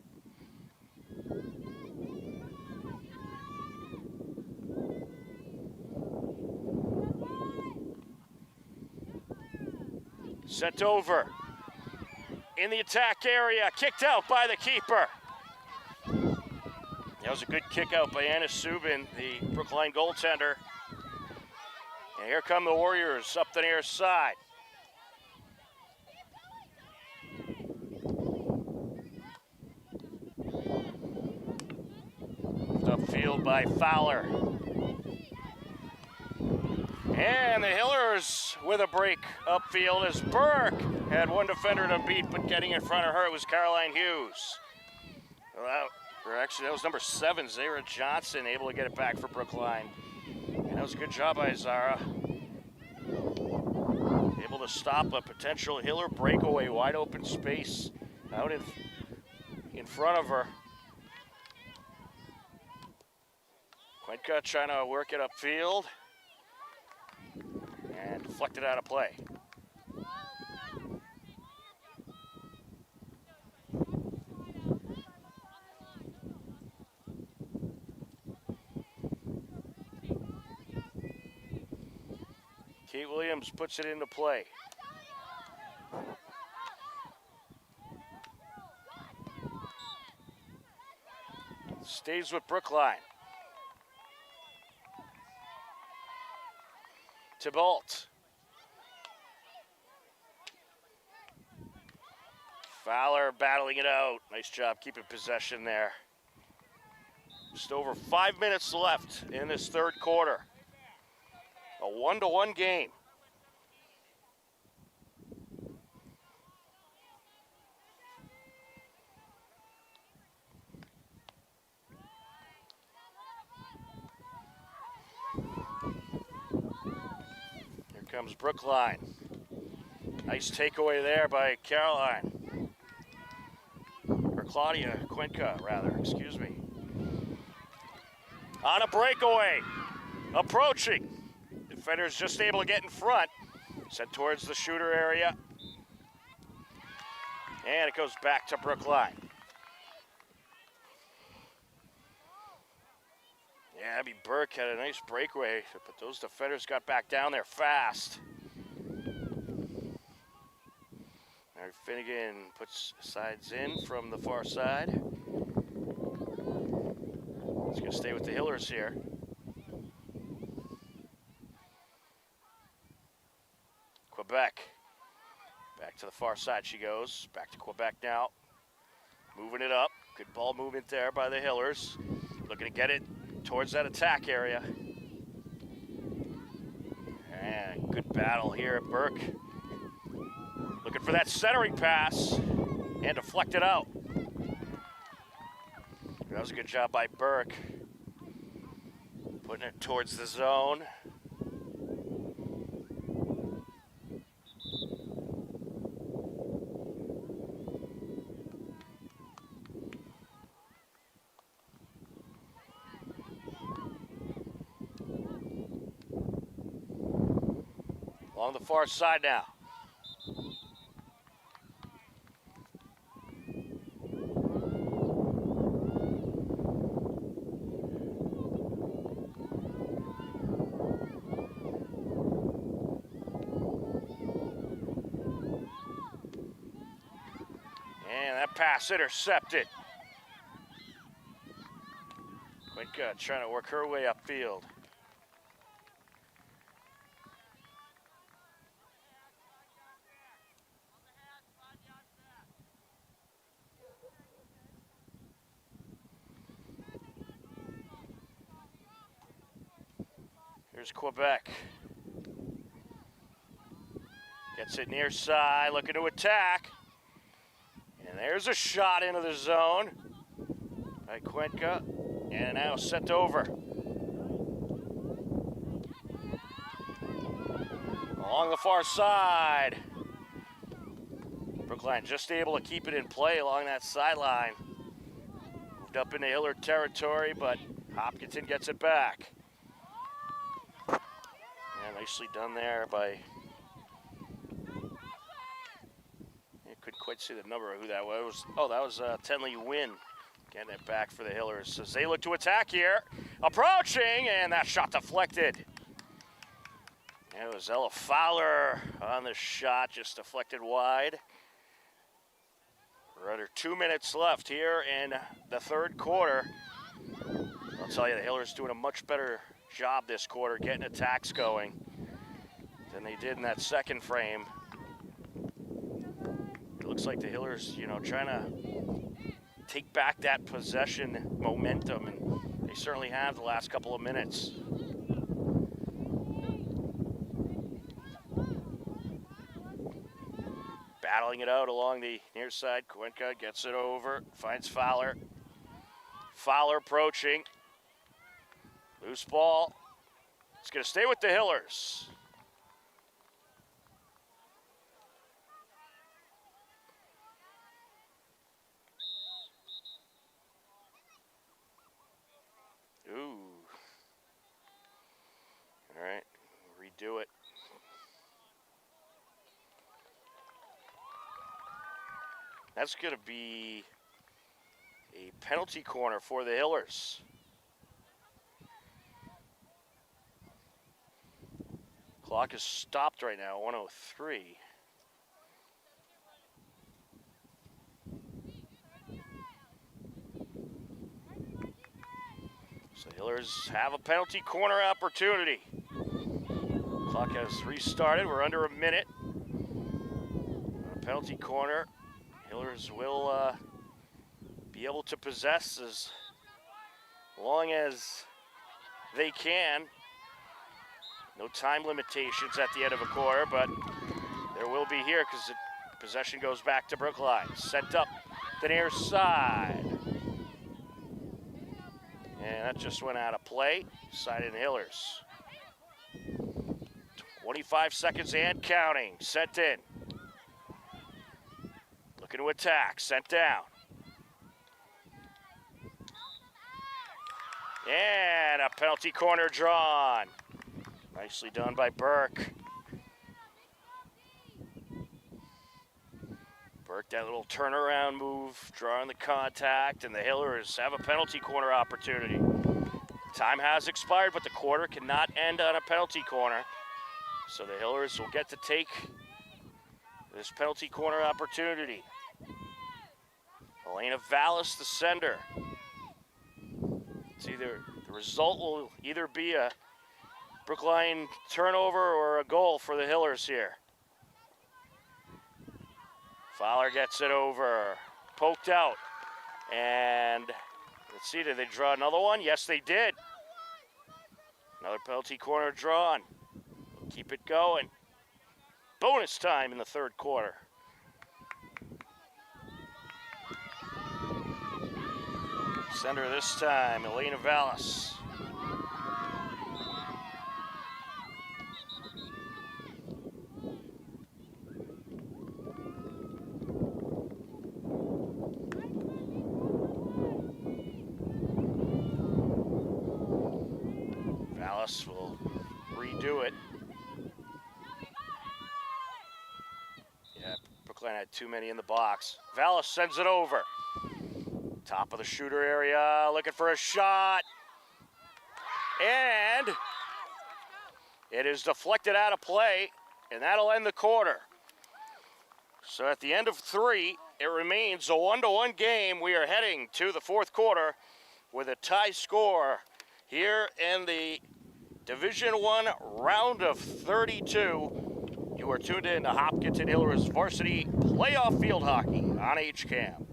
Sent over. In the attack area, kicked out by the keeper. That was a good kick out by Anna Subin, the Brookline goaltender. And here come the Warriors up the near side. Upfield by Fowler. And the Hillers with a break upfield as Burke had one defender to beat, but getting in front of her was Caroline Hughes. Well, that was number 7, Zara Johnson, able to get it back for Brookline. And that was a good job by Zara. Able to stop a potential Hiller breakaway, wide open space out in front of her. Quentka trying to work it upfield. And deflected out of play. Kate Williams puts it into play. Stays with Brookline. Thibault. Fowler battling it out. Nice job keeping possession there. Just over 5 minutes left in this third quarter. A 1-1 game. Comes Brookline. Nice takeaway there by Caroline. Or Claudia Quentka, rather, excuse me. On a breakaway. Approaching. Defender's just able to get in front. Sent towards the shooter area. And it goes back to Brookline. Yeah, Abby Burke had a nice breakaway, but those defenders got back down there fast. Mary Finnegan puts sides in from the far side. He's going to stay with the Hillers here. Quebec. Back to the far side she goes. Back to Quebec now. Moving it up. Good ball movement there by the Hillers. Looking to get it towards that attack area. And good battle here at Burke. Looking for that centering pass and deflect it out. That was a good job by Burke. Putting it towards the zone. Along the far side now. And that pass intercepted. Quinca trying to work her way upfield. Here's Quebec. Gets it near side, looking to attack. And there's a shot into the zone by Quinca. And now sent over. Along the far side. Brookline just able to keep it in play along that sideline. Moved up into Hiller territory, but Hopkinton gets it back. Yeah, nicely done there by... I couldn't quite see the number of who that was. Oh, that was Tenley Wynn getting it back for the Hillers as they look to attack here. Approaching, and that shot deflected. It was Ella Fowler on the shot, just deflected wide. We're under 2 minutes left here in the third quarter. I'll tell you, the Hillers doing a much better job this quarter getting attacks going than they did in that second frame. It looks like the Hillers, you know, trying to take back that possession momentum, and they certainly have the last couple of minutes. Battling it out along the near side. Cuenca gets it over, finds Fowler. Fowler approaching. Loose ball. It's going to stay with the Hillers. Ooh. All right, redo it. That's going to be a penalty corner for the Hillers. Clock is stopped right now, 1:03. So the Hillers have a penalty corner opportunity. Clock has restarted. We're under a minute. A penalty corner. Hillers will be able to possess as long as they can. No time limitations at the end of a quarter, but there will be here because the possession goes back to Brookline. Sent up the near side. And that just went out of play. Side in Hillers. 25 seconds and counting. Sent in. Looking to attack. Sent down. And a penalty corner drawn. Nicely done by Burke. Burke, that little turnaround move, drawing the contact, and the Hillers have a penalty corner opportunity. Time has expired, but the quarter cannot end on a penalty corner. So the Hillers will get to take this penalty corner opportunity. Elena Vallis, the sender. It's either, the result will either be a Brookline turnover or a goal for the Hillers here. Fowler gets it over, poked out, and let's see, did they draw another one? Yes, they did. Another penalty corner drawn. Keep it going. Bonus time in the third quarter. Sender this time, Elena Vallis. Vallis will redo it. Yeah, Brookline had too many in the box. Vallis sends it over. Top of the shooter area, looking for a shot. And it is deflected out of play, and that'll end the quarter. So at the end of 3, it remains a 1-1 game. We are heading to the fourth quarter with a tie score here in the Division I round of 32. You are tuned in to Hopkinton Hillers Varsity Playoff Field Hockey on HCAM.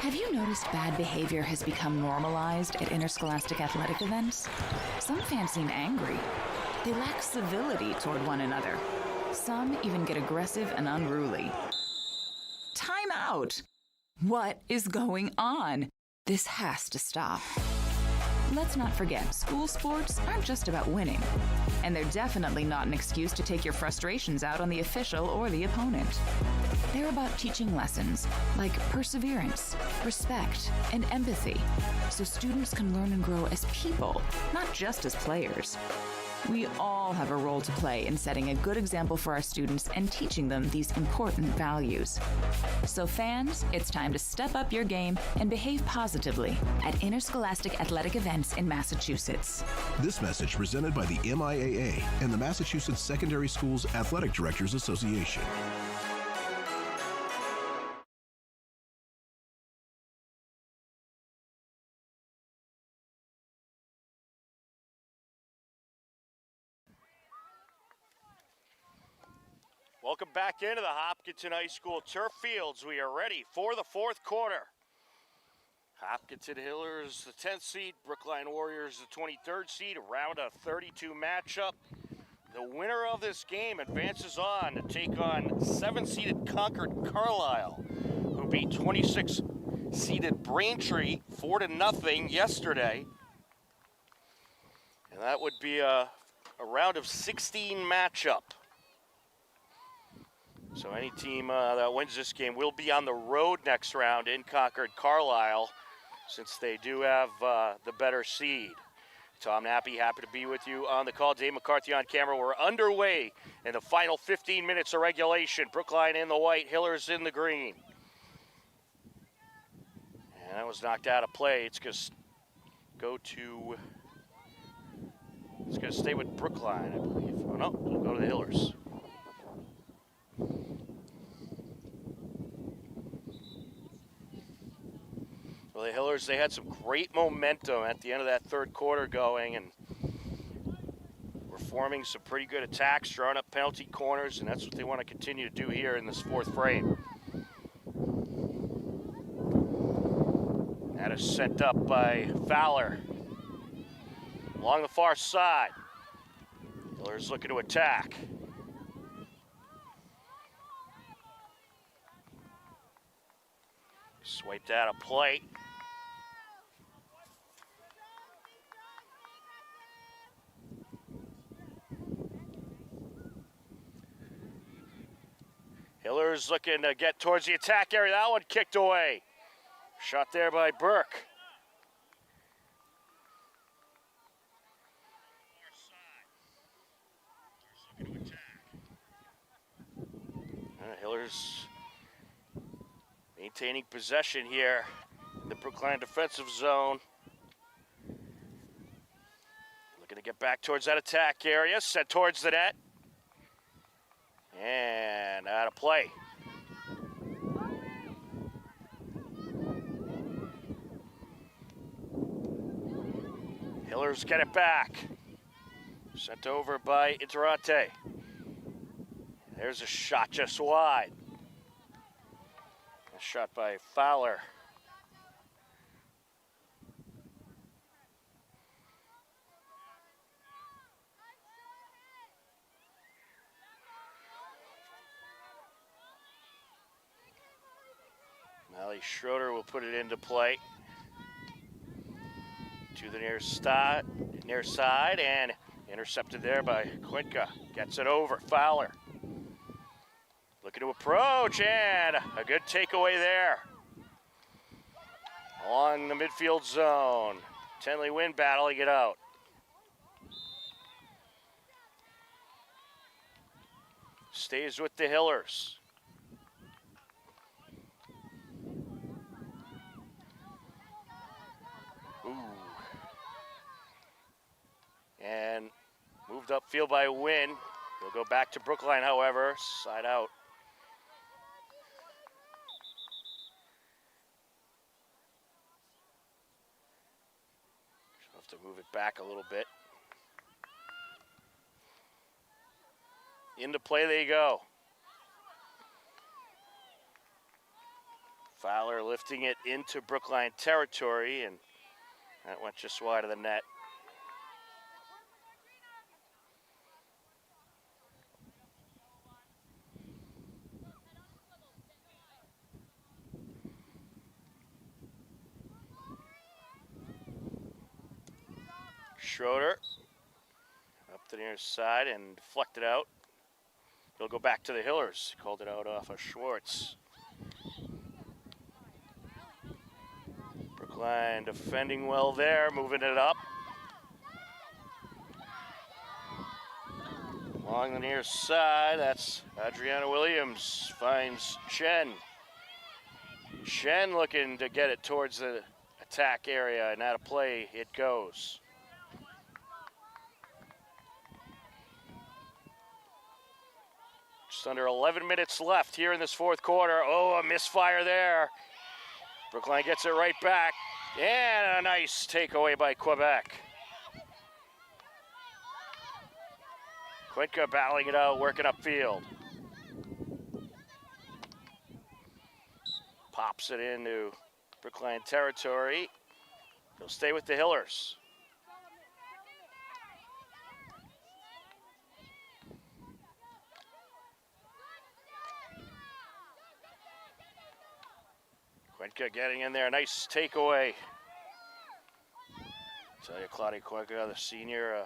Have you noticed bad behavior has become normalized at interscholastic athletic events? Some fans seem angry. They lack civility toward one another. Some even get aggressive and unruly. Time out! What is going on? This has to stop. Let's not forget, school sports aren't just about winning. And they're definitely not an excuse to take your frustrations out on the official or the opponent. They're about teaching lessons like perseverance, respect, and empathy, so students can learn and grow as people, not just as players. We all have a role to play in setting a good example for our students and teaching them these important values. So fans, it's time to step up your game and behave positively at interscholastic athletic events in Massachusetts. This message presented by the MIAA and the Massachusetts Secondary Schools Athletic Directors Association. Welcome back into the Hopkinton High School turf fields. We are ready for the fourth quarter. Hopkinton Hillers, the 10th seed, Brookline Warriors, the 23rd seed, round of 32 matchup. The winner of this game advances on to take on 7-seeded Concord Carlisle, who beat 26-seeded Braintree 4-0 yesterday. And that would be a round of 16 matchup. So any team that wins this game will be on the road next round in Concord Carlisle, since they do have the better seed. Tom Nappy, happy to be with you on the call. Dave McCarthy on camera. We're underway in the final 15 minutes of regulation. Brookline in the white, Hillers in the green. And that was knocked out of play. It's going to stay with Brookline, I believe. Oh no, it'll go to the Hillers. Well, the Hillers, they had some great momentum at the end of that third quarter going, and were forming some pretty good attacks, drawing up penalty corners, and that's what they want to continue to do here in this fourth frame. That is sent up by Fowler along the far side. Hillers looking to attack. Swiped out a play. Hillers looking to get towards the attack area. That one kicked away. Shot there by Burke. Hillers maintaining possession here in the Brookline defensive zone. Looking to get back towards that attack area. Set towards the net. And out of play. Hillers get it back. Sent over by Interante. There's a shot just wide. A shot by Fowler. Molly Schroeder will put it into play. To the near side and intercepted there by Quinca. Gets it over. Fowler. Looking to approach, and a good takeaway there. Along the midfield zone. Tenley Wynn battling it out. Stays with the Hillers. Ooh. And moved upfield by Wynn. He'll go back to Brookline, however. Side out. To move it back a little bit. Into play they go. Fowler lifting it into Brookline territory, and that went just wide of the net. Schroeder up the near side and deflected out. He'll go back to the Hillers. Called it out off of Schwartz. Brookline defending well there, moving it up. Along the near side, that's Adriana Williams, finds Chen. Chen looking to get it towards the attack area, and out of play it goes. Just under 11 minutes left here in this fourth quarter. Oh, a misfire there. Brookline gets it right back. And a nice takeaway by Quebec. Quinca battling it out, working upfield. Pops it into Brookline territory. He'll stay with the Hillers. Quinca getting in there, nice takeaway. Tell you, Claudia Quinca, the senior,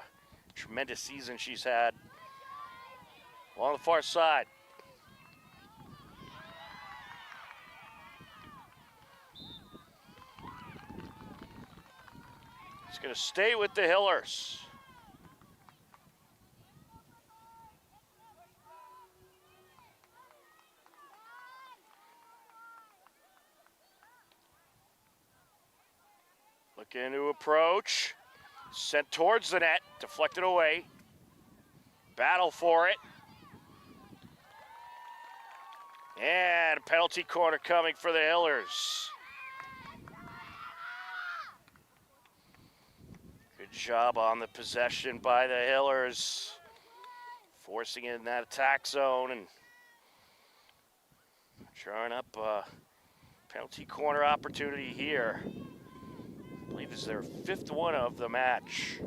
tremendous season she's had. Along the far side. It's going to stay with the Hillers. Looking to approach. Sent towards the net, deflected away. Battle for it. And penalty corner coming for the Hillers. Good job on the possession by the Hillers. Forcing it in that attack zone and drawing up a penalty corner opportunity here. I believe this is their fifth one of the match.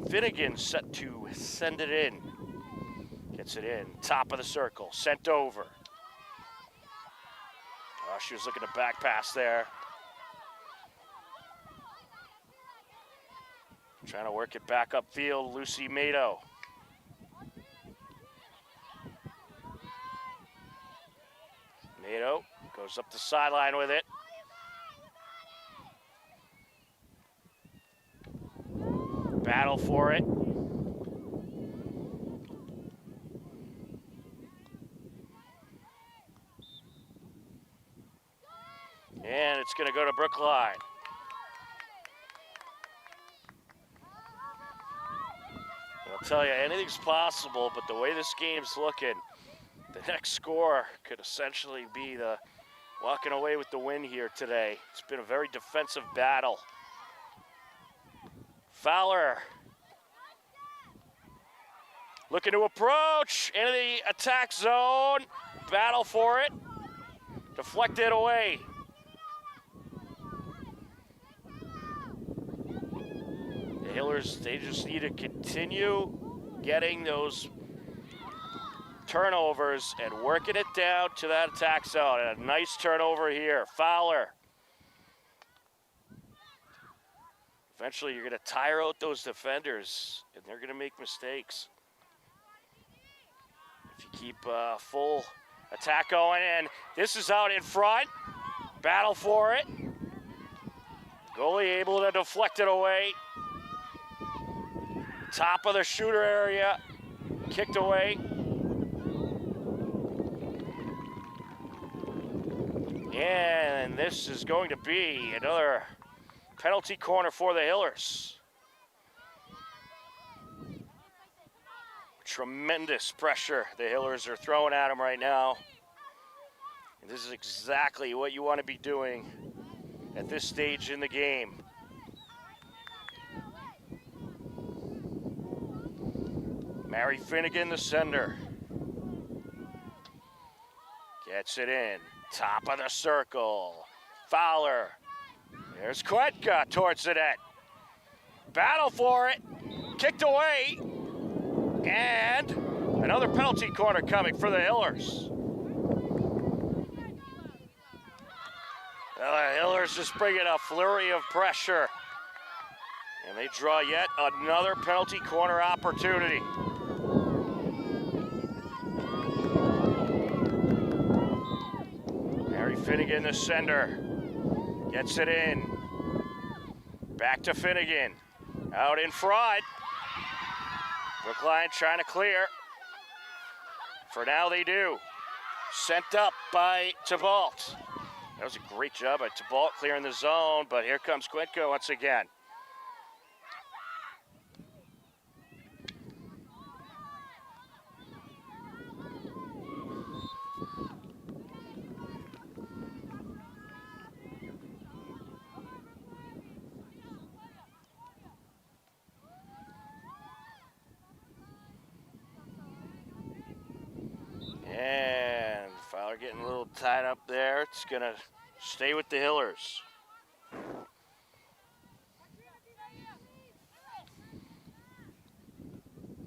Finnegan set to send it in. Gets it in, top of the circle, sent over. she was looking to back pass there. Trying to work it back upfield, Lucy Mato. Mato goes up the sideline with it. Battle for it. And it's going to go to Brookline. I'll tell you, anything's possible, but the way this game's looking, the next score could essentially be the walking away with the win here today. It's been a very defensive battle. Fowler looking to approach into the attack zone. Battle for it. Deflected away. The Hillers, they just need to continue getting those turnovers and working it down to that attack zone. And a nice turnover here. Fowler. Eventually, you're going to tire out those defenders, and they're going to make mistakes. If you keep full attack going, and this is out in front. Battle for it. Goalie able to deflect it away. Top of the shooter area, kicked away. And this is going to be another penalty corner for the Hillers. Tremendous pressure the Hillers are throwing at them right now. And this is exactly what you want to be doing at this stage in the game. Mary Finnegan, the sender. Gets it in. Top of the circle. Fowler. There's Kwetka towards the net. Battle for it. Kicked away. And another penalty corner coming for the Hillers. The Hillers just bringing a flurry of pressure. And they draw yet another penalty corner opportunity. Mary Finnegan, the sender. Gets it in. Back to Finnegan. Out in front. Brookline trying to clear. For now they do. Sent up by Thibault. That was a great job by Thibault clearing the zone, but here comes Kwetka once again. And Fowler getting a little tied up there. It's going to stay with the Hillers.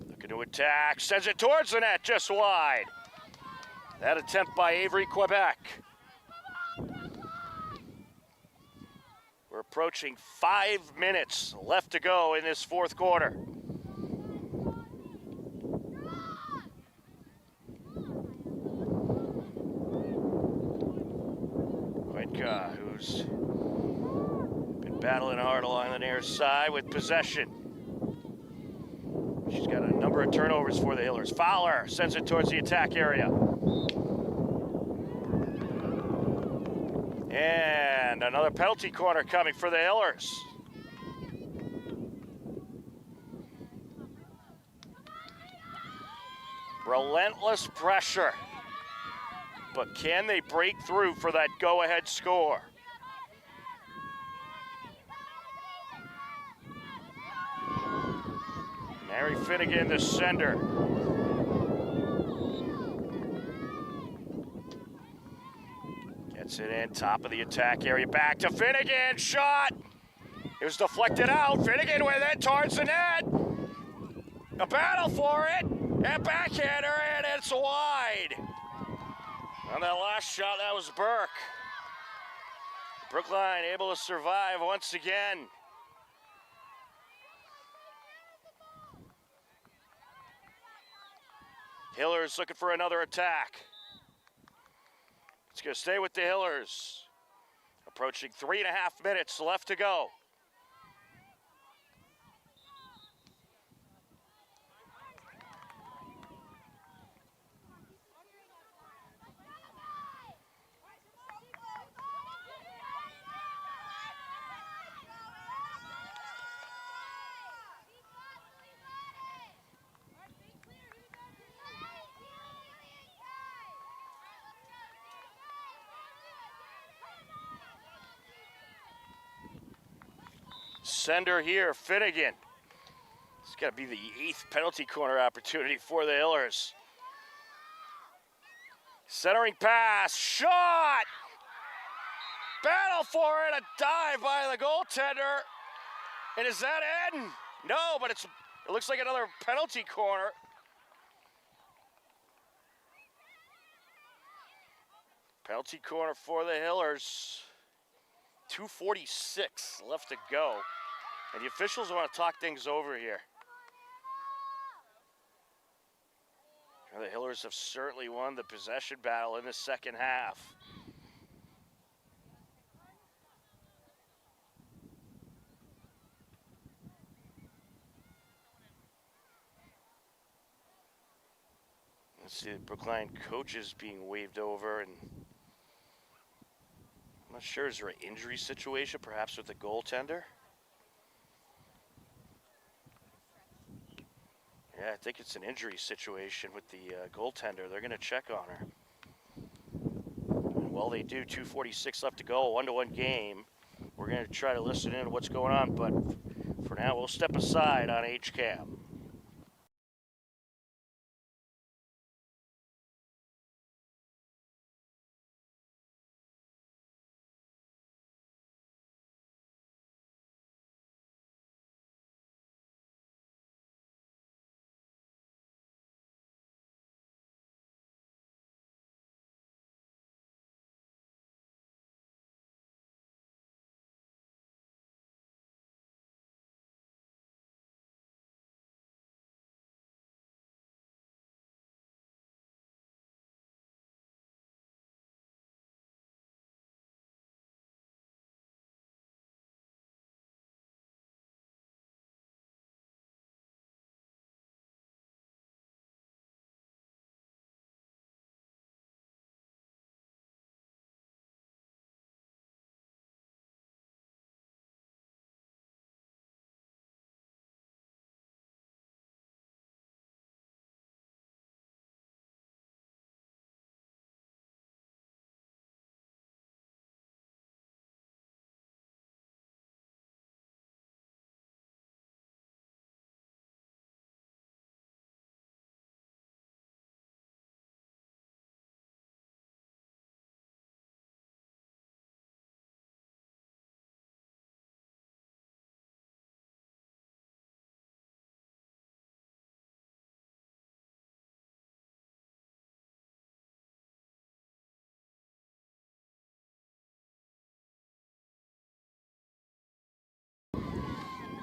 Looking to attack. Sends it towards the net, just wide. That attempt by Avery Quebec. We're approaching 5 minutes left to go in this fourth quarter. Who's been battling hard along the near side with possession. She's got a number of turnovers for the Hillers. Fowler sends it towards the attack area. And another penalty corner coming for the Hillers. Relentless pressure. But can they break through for that go-ahead score? Mary Finnegan, the sender. Gets it in, top of the attack area, back to Finnegan, shot! It was deflected out, Finnegan with it towards the net. A battle for it, and backhander, and it's wide. On that last shot, that was Burke. Brookline able to survive once again. Hillers looking for another attack. It's going to stay with the Hillers. Approaching 3.5 minutes left to go. Sender here, Finnegan. It's got to be the 8th penalty corner opportunity for the Hillers. Centering pass, shot! Battle for it, a dive by the goaltender. And is that in? No, but it looks like another penalty corner. Penalty corner for the Hillers. 2:46 left to go. And the officials want to talk things over here. The Hillers have certainly won the possession battle in the second half. Let's see the Brookline coaches being waved over, and I'm not sure, is there an injury situation perhaps with the goaltender? Yeah, I think it's an injury situation with the goaltender. They're going to check on her. Well, they do. 2:46 left to go, 1-1 game. We're going to try to listen in to what's going on, but for now, we'll step aside on HCAM.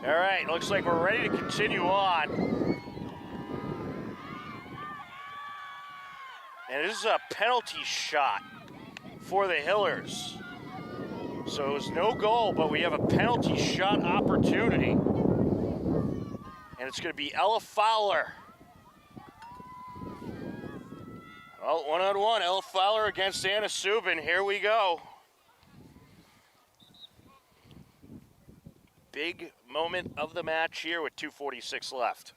All right, looks like we're ready to continue on. And this is a penalty shot for the Hillers. So it was no goal, but we have a penalty shot opportunity. And it's going to be Ella Fowler. Well, 1-on-1, Ella Fowler against Anna Subin. Here we go. Big moment of the match here with 2:46 left.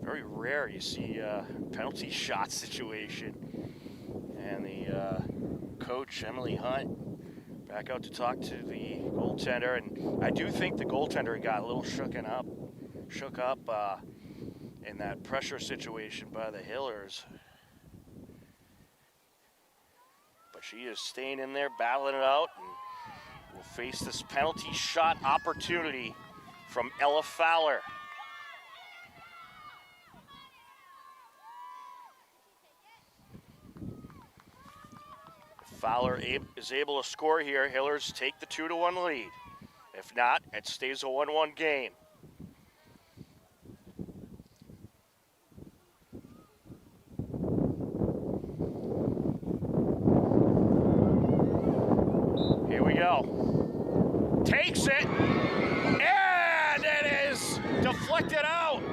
Very rare you see a penalty shot situation. And the coach, Emily Hunt, back out to talk to the goaltender. And I do think the goaltender got a little shook up in that pressure situation by the Hillers. But she is staying in there, battling it out, and will face this penalty shot opportunity from Ella Fowler. Fowler is able to score here. Hillers take the 2-1 lead. If not, it stays a 1-1 game. Here we go. Takes it, and it is deflected out.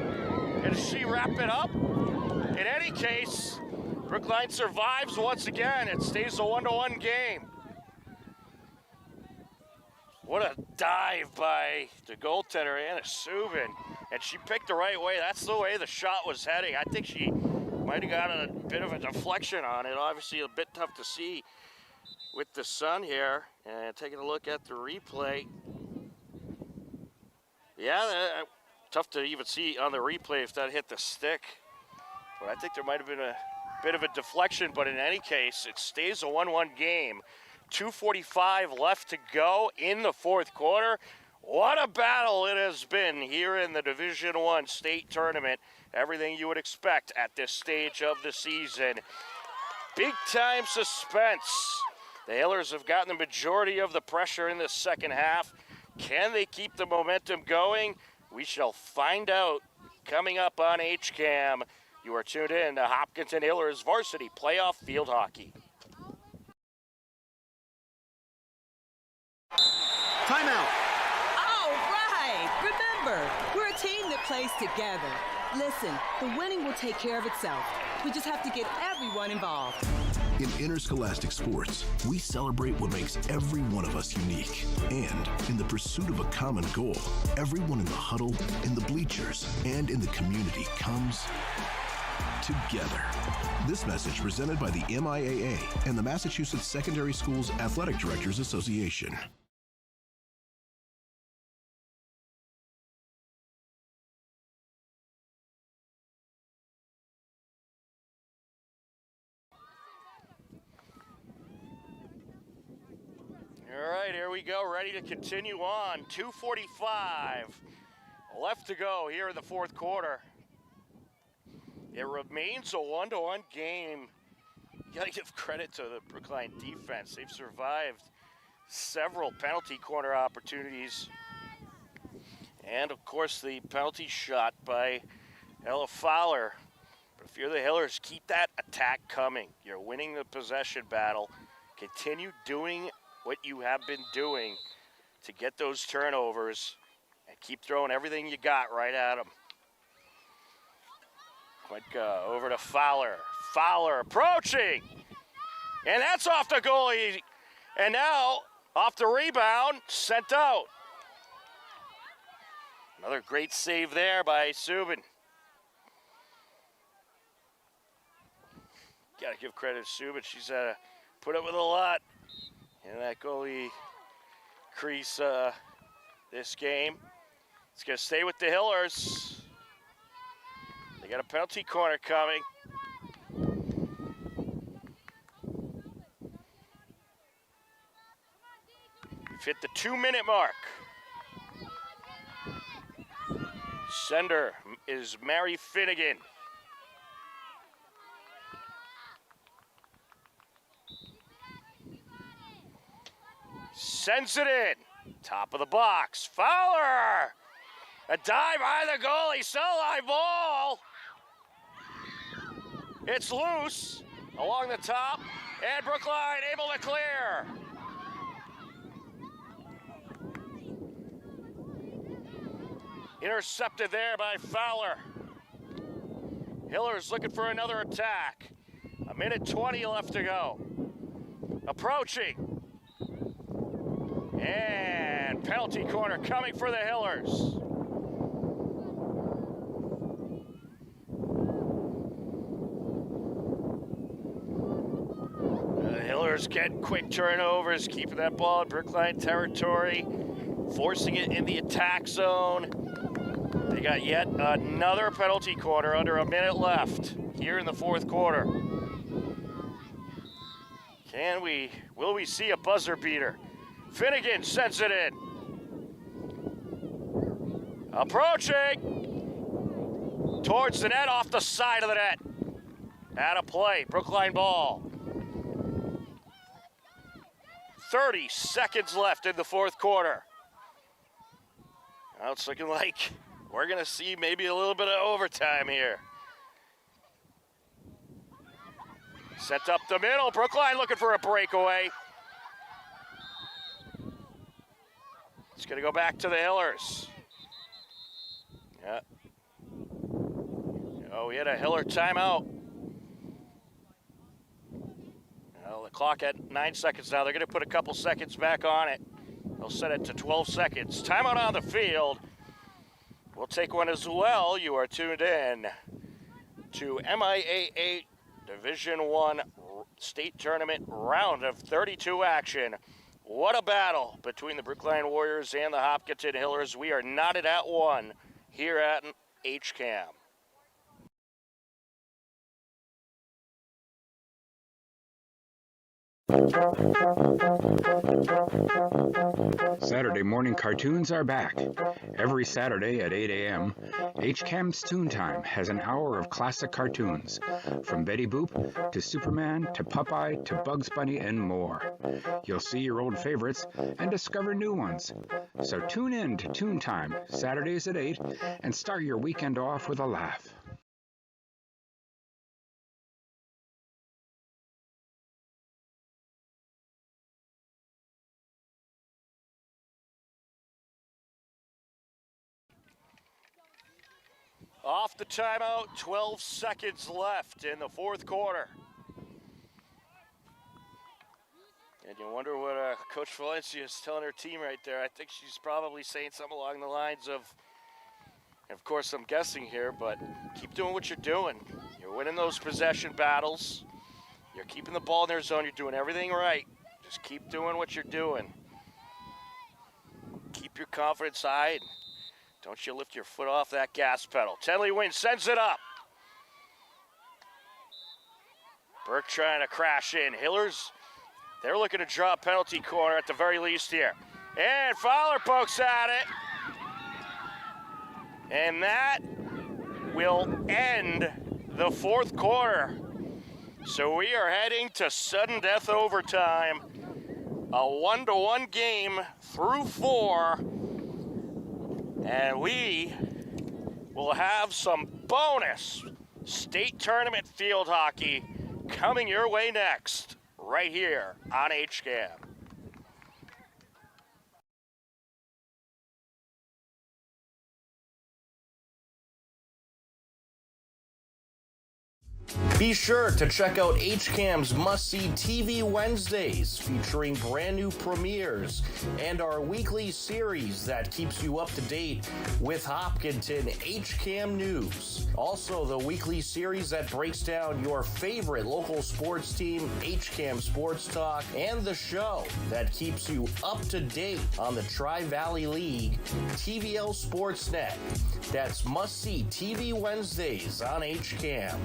And does she wrap it up? In any case, Brookline survives once again. It stays a 1-1 game. What a dive by the goaltender, Anna Subin. And she picked the right way. That's the way the shot was heading. I think she might have got a bit of a deflection on it. Obviously a bit tough to see with the sun here. And taking a look at the replay. Yeah, tough to even see on the replay if that hit the stick. But I think there might have been a bit of a deflection, but in any case, it stays a 1-1 game. 2:45 left to go in the fourth quarter. What a battle it has been here in the Division I state tournament. Everything you would expect at this stage of the season. Big time suspense. The Hillers have gotten the majority of the pressure in the second half. Can they keep the momentum going? We shall find out coming up on HCAM. You are tuned in to Hopkinton Hillers Varsity Playoff Field Hockey. Timeout. All right. Remember, we're a team that plays together. Listen, the winning will take care of itself. We just have to get everyone involved. In interscholastic sports, we celebrate what makes every one of us unique. And in the pursuit of a common goal, everyone in the huddle, in the bleachers, and in the community comes together. This message presented by the MIAA and the Massachusetts Secondary Schools Athletic Directors Association. All right, here we go, ready to continue on. 2:45 left to go here in the fourth quarter. It remains a 1-1 game. You gotta give credit to the Brookline defense. They've survived several penalty corner opportunities. And of course the penalty shot by Ella Fowler. But if you're the Hillers, keep that attack coming. You're winning the possession battle. Continue doing what you have been doing to get those turnovers and keep throwing everything you got right at them. Quick over to Fowler. Fowler approaching. And that's off the goalie. And now, off the rebound, sent out. Another great save there by Subin. Got to give credit to Subin. She's put up with a lot in that goalie crease this game. It's going to stay with the Hillers. They got a penalty corner coming. We've hit the 2-minute mark. Sender is Mary Finnegan. Sends it in. Top of the box. Fowler! A dive by the goalie. Still live ball. It's loose along the top, and Brookline able to clear. Intercepted there by Fowler. Hillers looking for another attack. 1:20 left to go. Approaching. And penalty corner coming for the Hillers. The Hillers get quick turnovers, keeping that ball in Brookline territory, forcing it in the attack zone. They got yet another penalty corner under 1 minute left here in the fourth quarter. Will we see a buzzer beater? Finnegan sends it in. Approaching. Towards the net, off the side of the net. Out of play, Brookline ball. 30 seconds left in the fourth quarter. Now it's looking like we're going to see maybe a little bit of overtime here. Set up the middle. Brookline looking for a breakaway. It's going to go back to the Hillers. Yeah. Oh, we had a Hiller timeout. Well, the clock at 9 seconds now. They're going to put a couple seconds back on it. They'll set it to 12 seconds. Timeout on the field. We'll take one as well. You are tuned in to MIAA Division I State Tournament round of 32 action. What a battle between the Brookline Warriors and the Hopkinton Hillers. We are knotted at one here at HCAM. Saturday morning cartoons are back. Every Saturday at 8 a.m., HCAM's Toon Time has an hour of classic cartoons, from Betty Boop to Superman to Popeye to Bugs Bunny and more. You'll see your old favorites and discover new ones. So tune in to Toon Time, Saturdays at 8, and start your weekend off with a laugh. Off the timeout, 12 seconds left in the fourth quarter. And you wonder what Coach Valencia is telling her team right there. I think she's probably saying something along the lines of course I'm guessing here, but keep doing what you're doing. You're winning those possession battles. You're keeping the ball in their zone. You're doing everything right. Just keep doing what you're doing. Keep your confidence high. Don't you lift your foot off that gas pedal. Tenley wins, sends it up. Burke trying to crash in. Hillers, they're looking to draw a penalty corner at the very least here. And Fowler pokes at it. And that will end the fourth quarter. So we are heading to sudden death overtime. A 1-1 game through 4. And we will have some bonus state tournament field hockey coming your way next, right here on HCAM. Be sure to check out HCAM's must-see TV Wednesdays, featuring brand new premieres and our weekly series that keeps you up to date with Hopkinton HCAM news. Also, the weekly series that breaks down your favorite local sports team, HCAM Sports Talk, and the show that keeps you up to date on the Tri-Valley League, TVL Sportsnet. That's must-see TV Wednesdays on HCAM.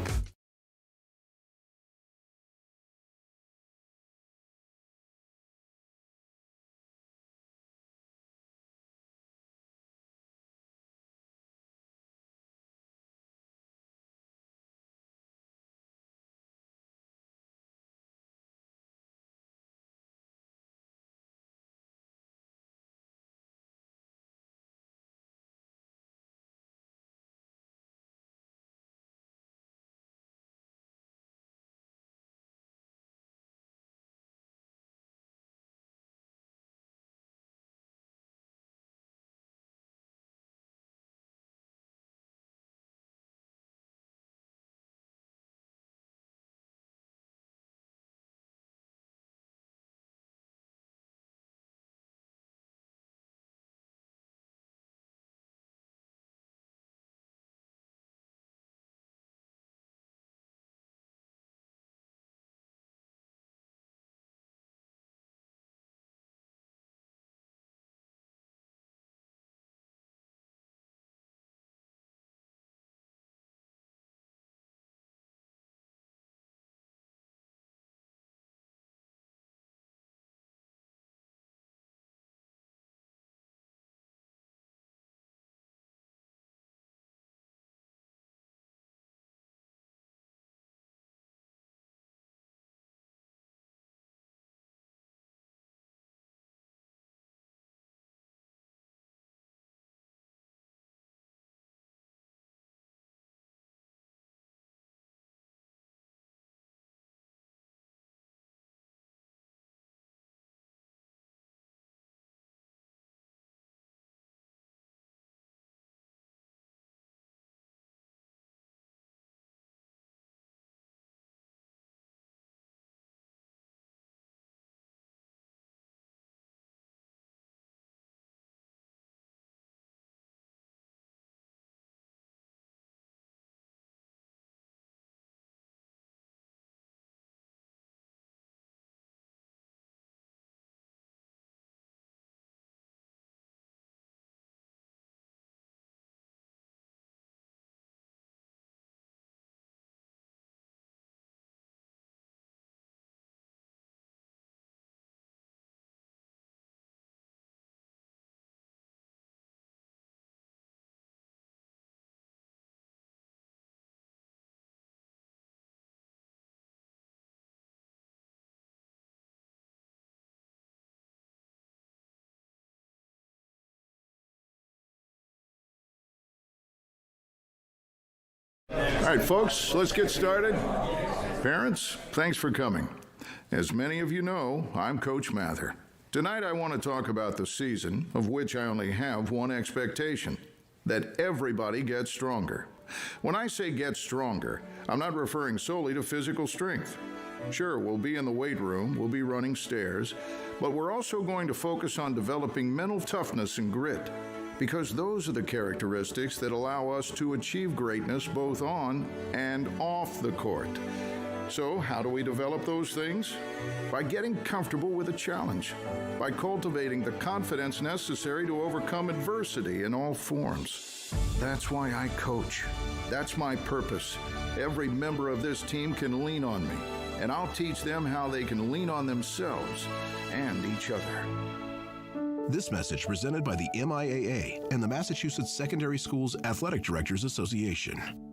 All right, folks, let's get started. Parents, thanks for coming. As many of you know, I'm Coach Mather. Tonight I want to talk about the season, of which I only have one expectation: that everybody gets stronger. When I say get stronger, I'm not referring solely to physical strength. Sure, we'll be in the weight room, we'll be running stairs, but we're also going to focus on developing mental toughness and grit, because those are the characteristics that allow us to achieve greatness both on and off the court. So, how do we develop those things? By getting comfortable with a challenge, by cultivating the confidence necessary to overcome adversity in all forms. That's why I coach. That's my purpose. Every member of this team can lean on me, and I'll teach them how they can lean on themselves and each other. This message presented by the MIAA and the Massachusetts Secondary Schools Athletic Directors Association.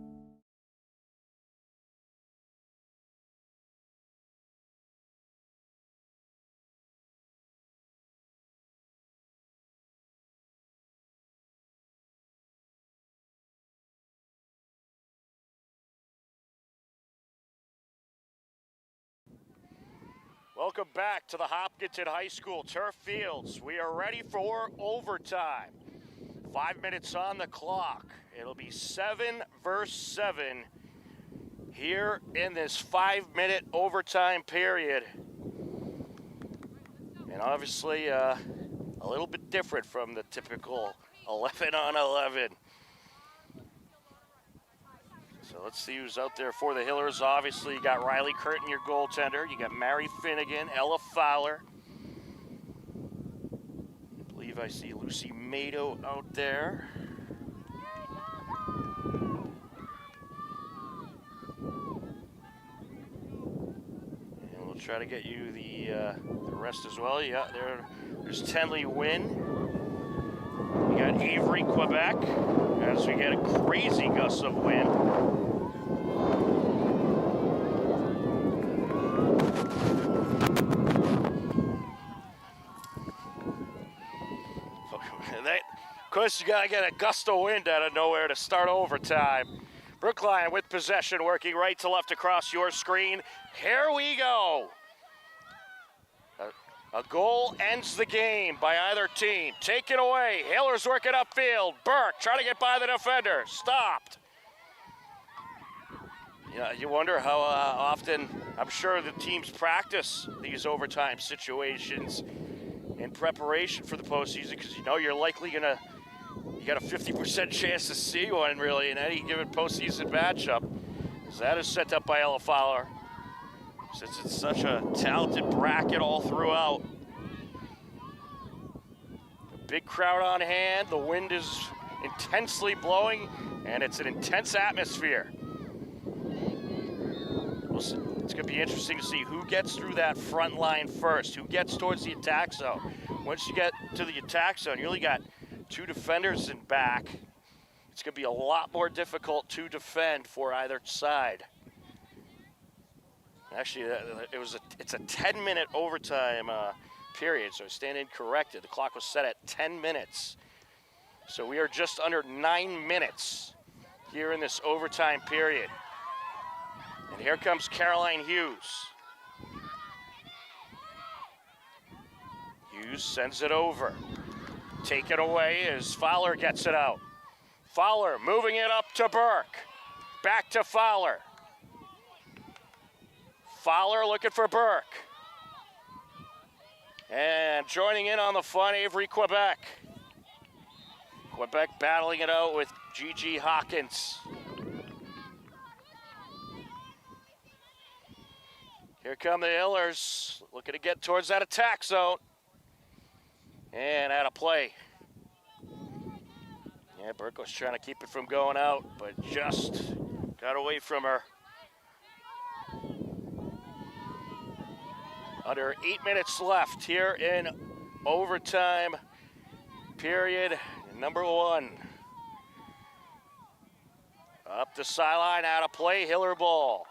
Welcome back to the Hopkinton High School turf fields. We are ready for overtime. 5 minutes on the clock. It'll be 7 versus 7 here in this 5-minute overtime period. And obviously a little bit different from the typical 11 on 11. So let's see who's out there for the Hillers. Obviously, you got Riley Curtin, your goaltender. You got Mary Finnegan, Ella Fowler. I believe I see Lucy Mado out there. And we'll try to get you the rest as well. Yeah, there's Tenley Wynn. We got Avery, Quebec, as we get a crazy gust of wind. Of course, you gotta get a gust of wind out of nowhere to start overtime. Brookline with possession, working right to left across your screen. Here we go. A goal ends the game by either team. Taken away. Hillers working upfield. Burke trying to get by the defender. Stopped. Yeah, you wonder how often, I'm sure the teams practice these overtime situations in preparation for the postseason, because you know you're likely you got a 50% chance to see one really in any given postseason matchup. As that is set up by Ella Fowler. Since it's such a talented bracket all throughout. A big crowd on hand, the wind is intensely blowing, and it's an intense atmosphere. It's gonna be interesting to see who gets through that front line first, who gets towards the attack zone. Once you get to the attack zone, you only got 2 defenders in back. It's gonna be a lot more difficult to defend for either side. Actually, it's a 10-minute overtime period, so I stand incorrected. The clock was set at 10 minutes. So we are just under 9 minutes here in this overtime period. And here comes Caroline Hughes. Hughes sends it over. Taken away as Fowler gets it out. Fowler moving it up to Burke. Back to Fowler. Fowler looking for Burke. And joining in on the fun, Avery, Quebec. Quebec battling it out with Gigi Hawkins. Here come the Hillers, looking to get towards that attack zone. And out of play. Yeah, Burke was trying to keep it from going out, but just got away from her. Under 8 minutes left here in overtime period number 1. Up the sideline, out of play, Hiller ball.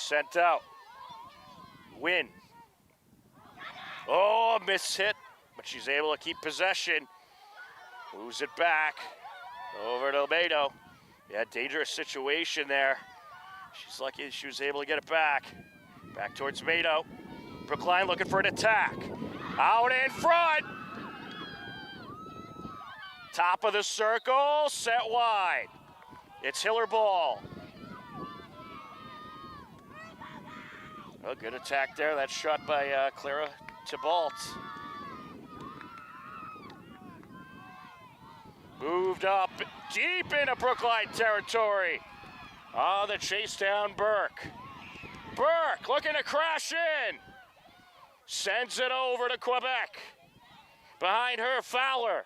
sent out. Win. Oh, a miss hit, but she's able to keep possession. Moves it back over to Beto. Yeah, dangerous situation there. She's lucky she was able to get it back. Back towards Beto. Brookline looking for an attack. Out in front. Top of the circle, set wide. It's Hiller ball. A good attack there. That's shot by Clara Tybalt. Moved up deep into Brookline territory. Oh, the chase down Burke. Burke looking to crash in. Sends it over to Quebec. Behind her, Fowler.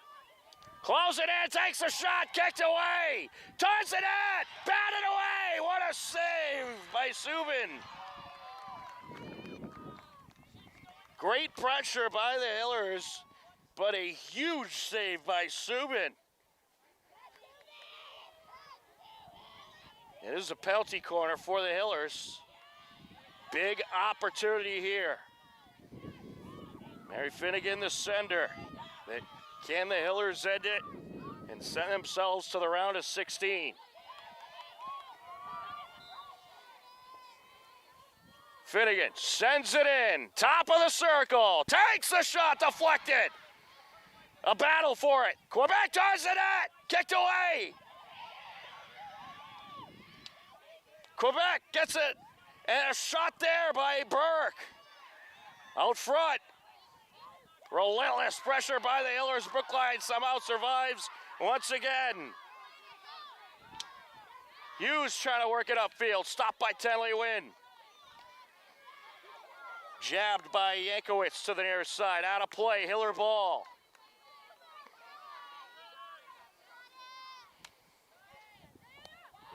Closing in, takes a shot, kicked away. Turns it in, batted away. What a save by Subin. Great pressure by the Hillers, but a huge save by Subin. It is a penalty corner for the Hillers. Big opportunity here. Mary Finnegan, the sender. Can the Hillers end it and send themselves to the round of 16? Finnegan sends it in. Top of the circle. Takes the shot, deflected. A battle for it. Quebec does it at. Kicked away. Quebec gets it. And a shot there by Burke. Out front. Relentless pressure by the Hillers. Brookline somehow survives once again. Hughes trying to work it upfield. Stopped by Tenley Wynn. Jabbed by Yankowitz to the near side. Out of play. Hiller ball.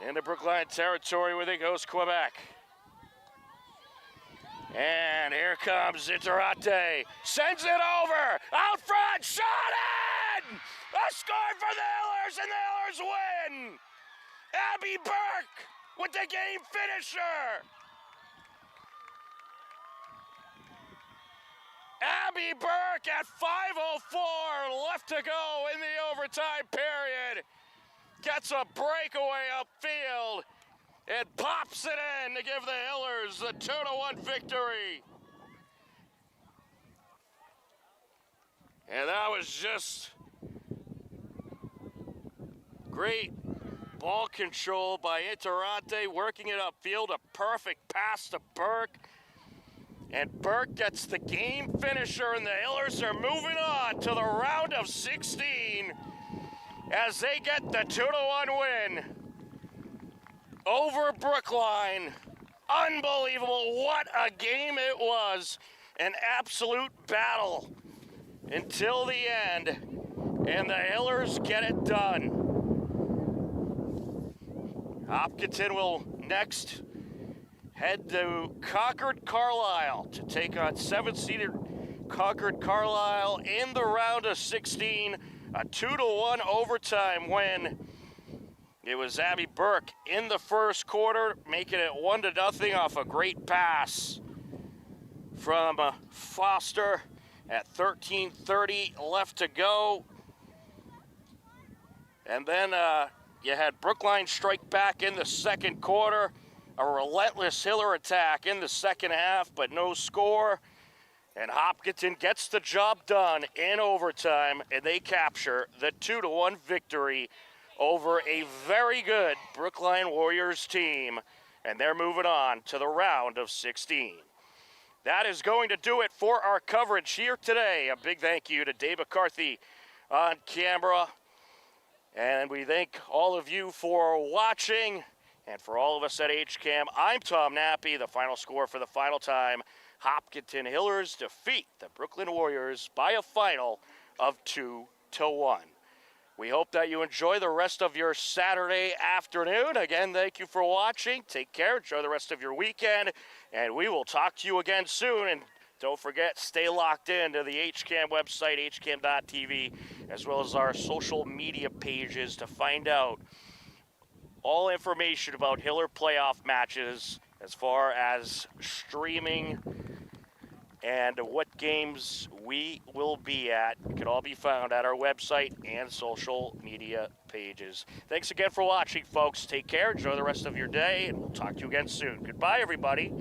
Into Brookline territory where it goes Quebec. And here comes Interate. Sends it over. Out front. Shot in! A score for the Hillers, and the Hillers win! Abby Burke with the game finisher. Abby Burke at 5:04 left to go in the overtime period. Gets a breakaway upfield. It pops it in to give the Hillers the 2-1 victory. And that was just great ball control by Interate, working it upfield, a perfect pass to Burke. And Burke gets the game finisher, and the Hillers are moving on to the round of 16 as they get the 2-1 win over Brookline. Unbelievable. What a game it was. An absolute battle until the end. And the Hillers get it done. Hopkinton will next head to Concord Carlisle to take on 7-seeded Concord Carlisle in the round of 16. A 2-1 overtime win. It was Abby Burke in the first quarter, making it 1-0 off a great pass from Foster at 13:30 left to go. And then you had Brookline strike back in the second quarter. A relentless Hiller attack in the second half, but no score. And Hopkinton gets the job done in overtime, and they capture the 2-1 victory over a very good Brookline Warriors team, and they're moving on to the round of 16. That is going to do it for our coverage here today. A big thank you to Dave McCarthy on camera, and we thank all of you for watching, and for all of us at HCAM, I'm Tom Nappy. The final score for the final time, Hopkinton Hillers defeat the Brookline Warriors by a final of 2-1. We hope that you enjoy the rest of your Saturday afternoon. Again, thank you for watching. Take care. Enjoy the rest of your weekend. And we will talk to you again soon. And don't forget, stay locked in to the HCAM website, hcam.tv, as well as our social media pages to find out all information about Hiller playoff matches as far as streaming and what games we will be at. It can all be found at our website and social media pages. Thanks again for watching, folks. Take care. Enjoy the rest of your day, and we'll talk to you again soon. Goodbye, everybody.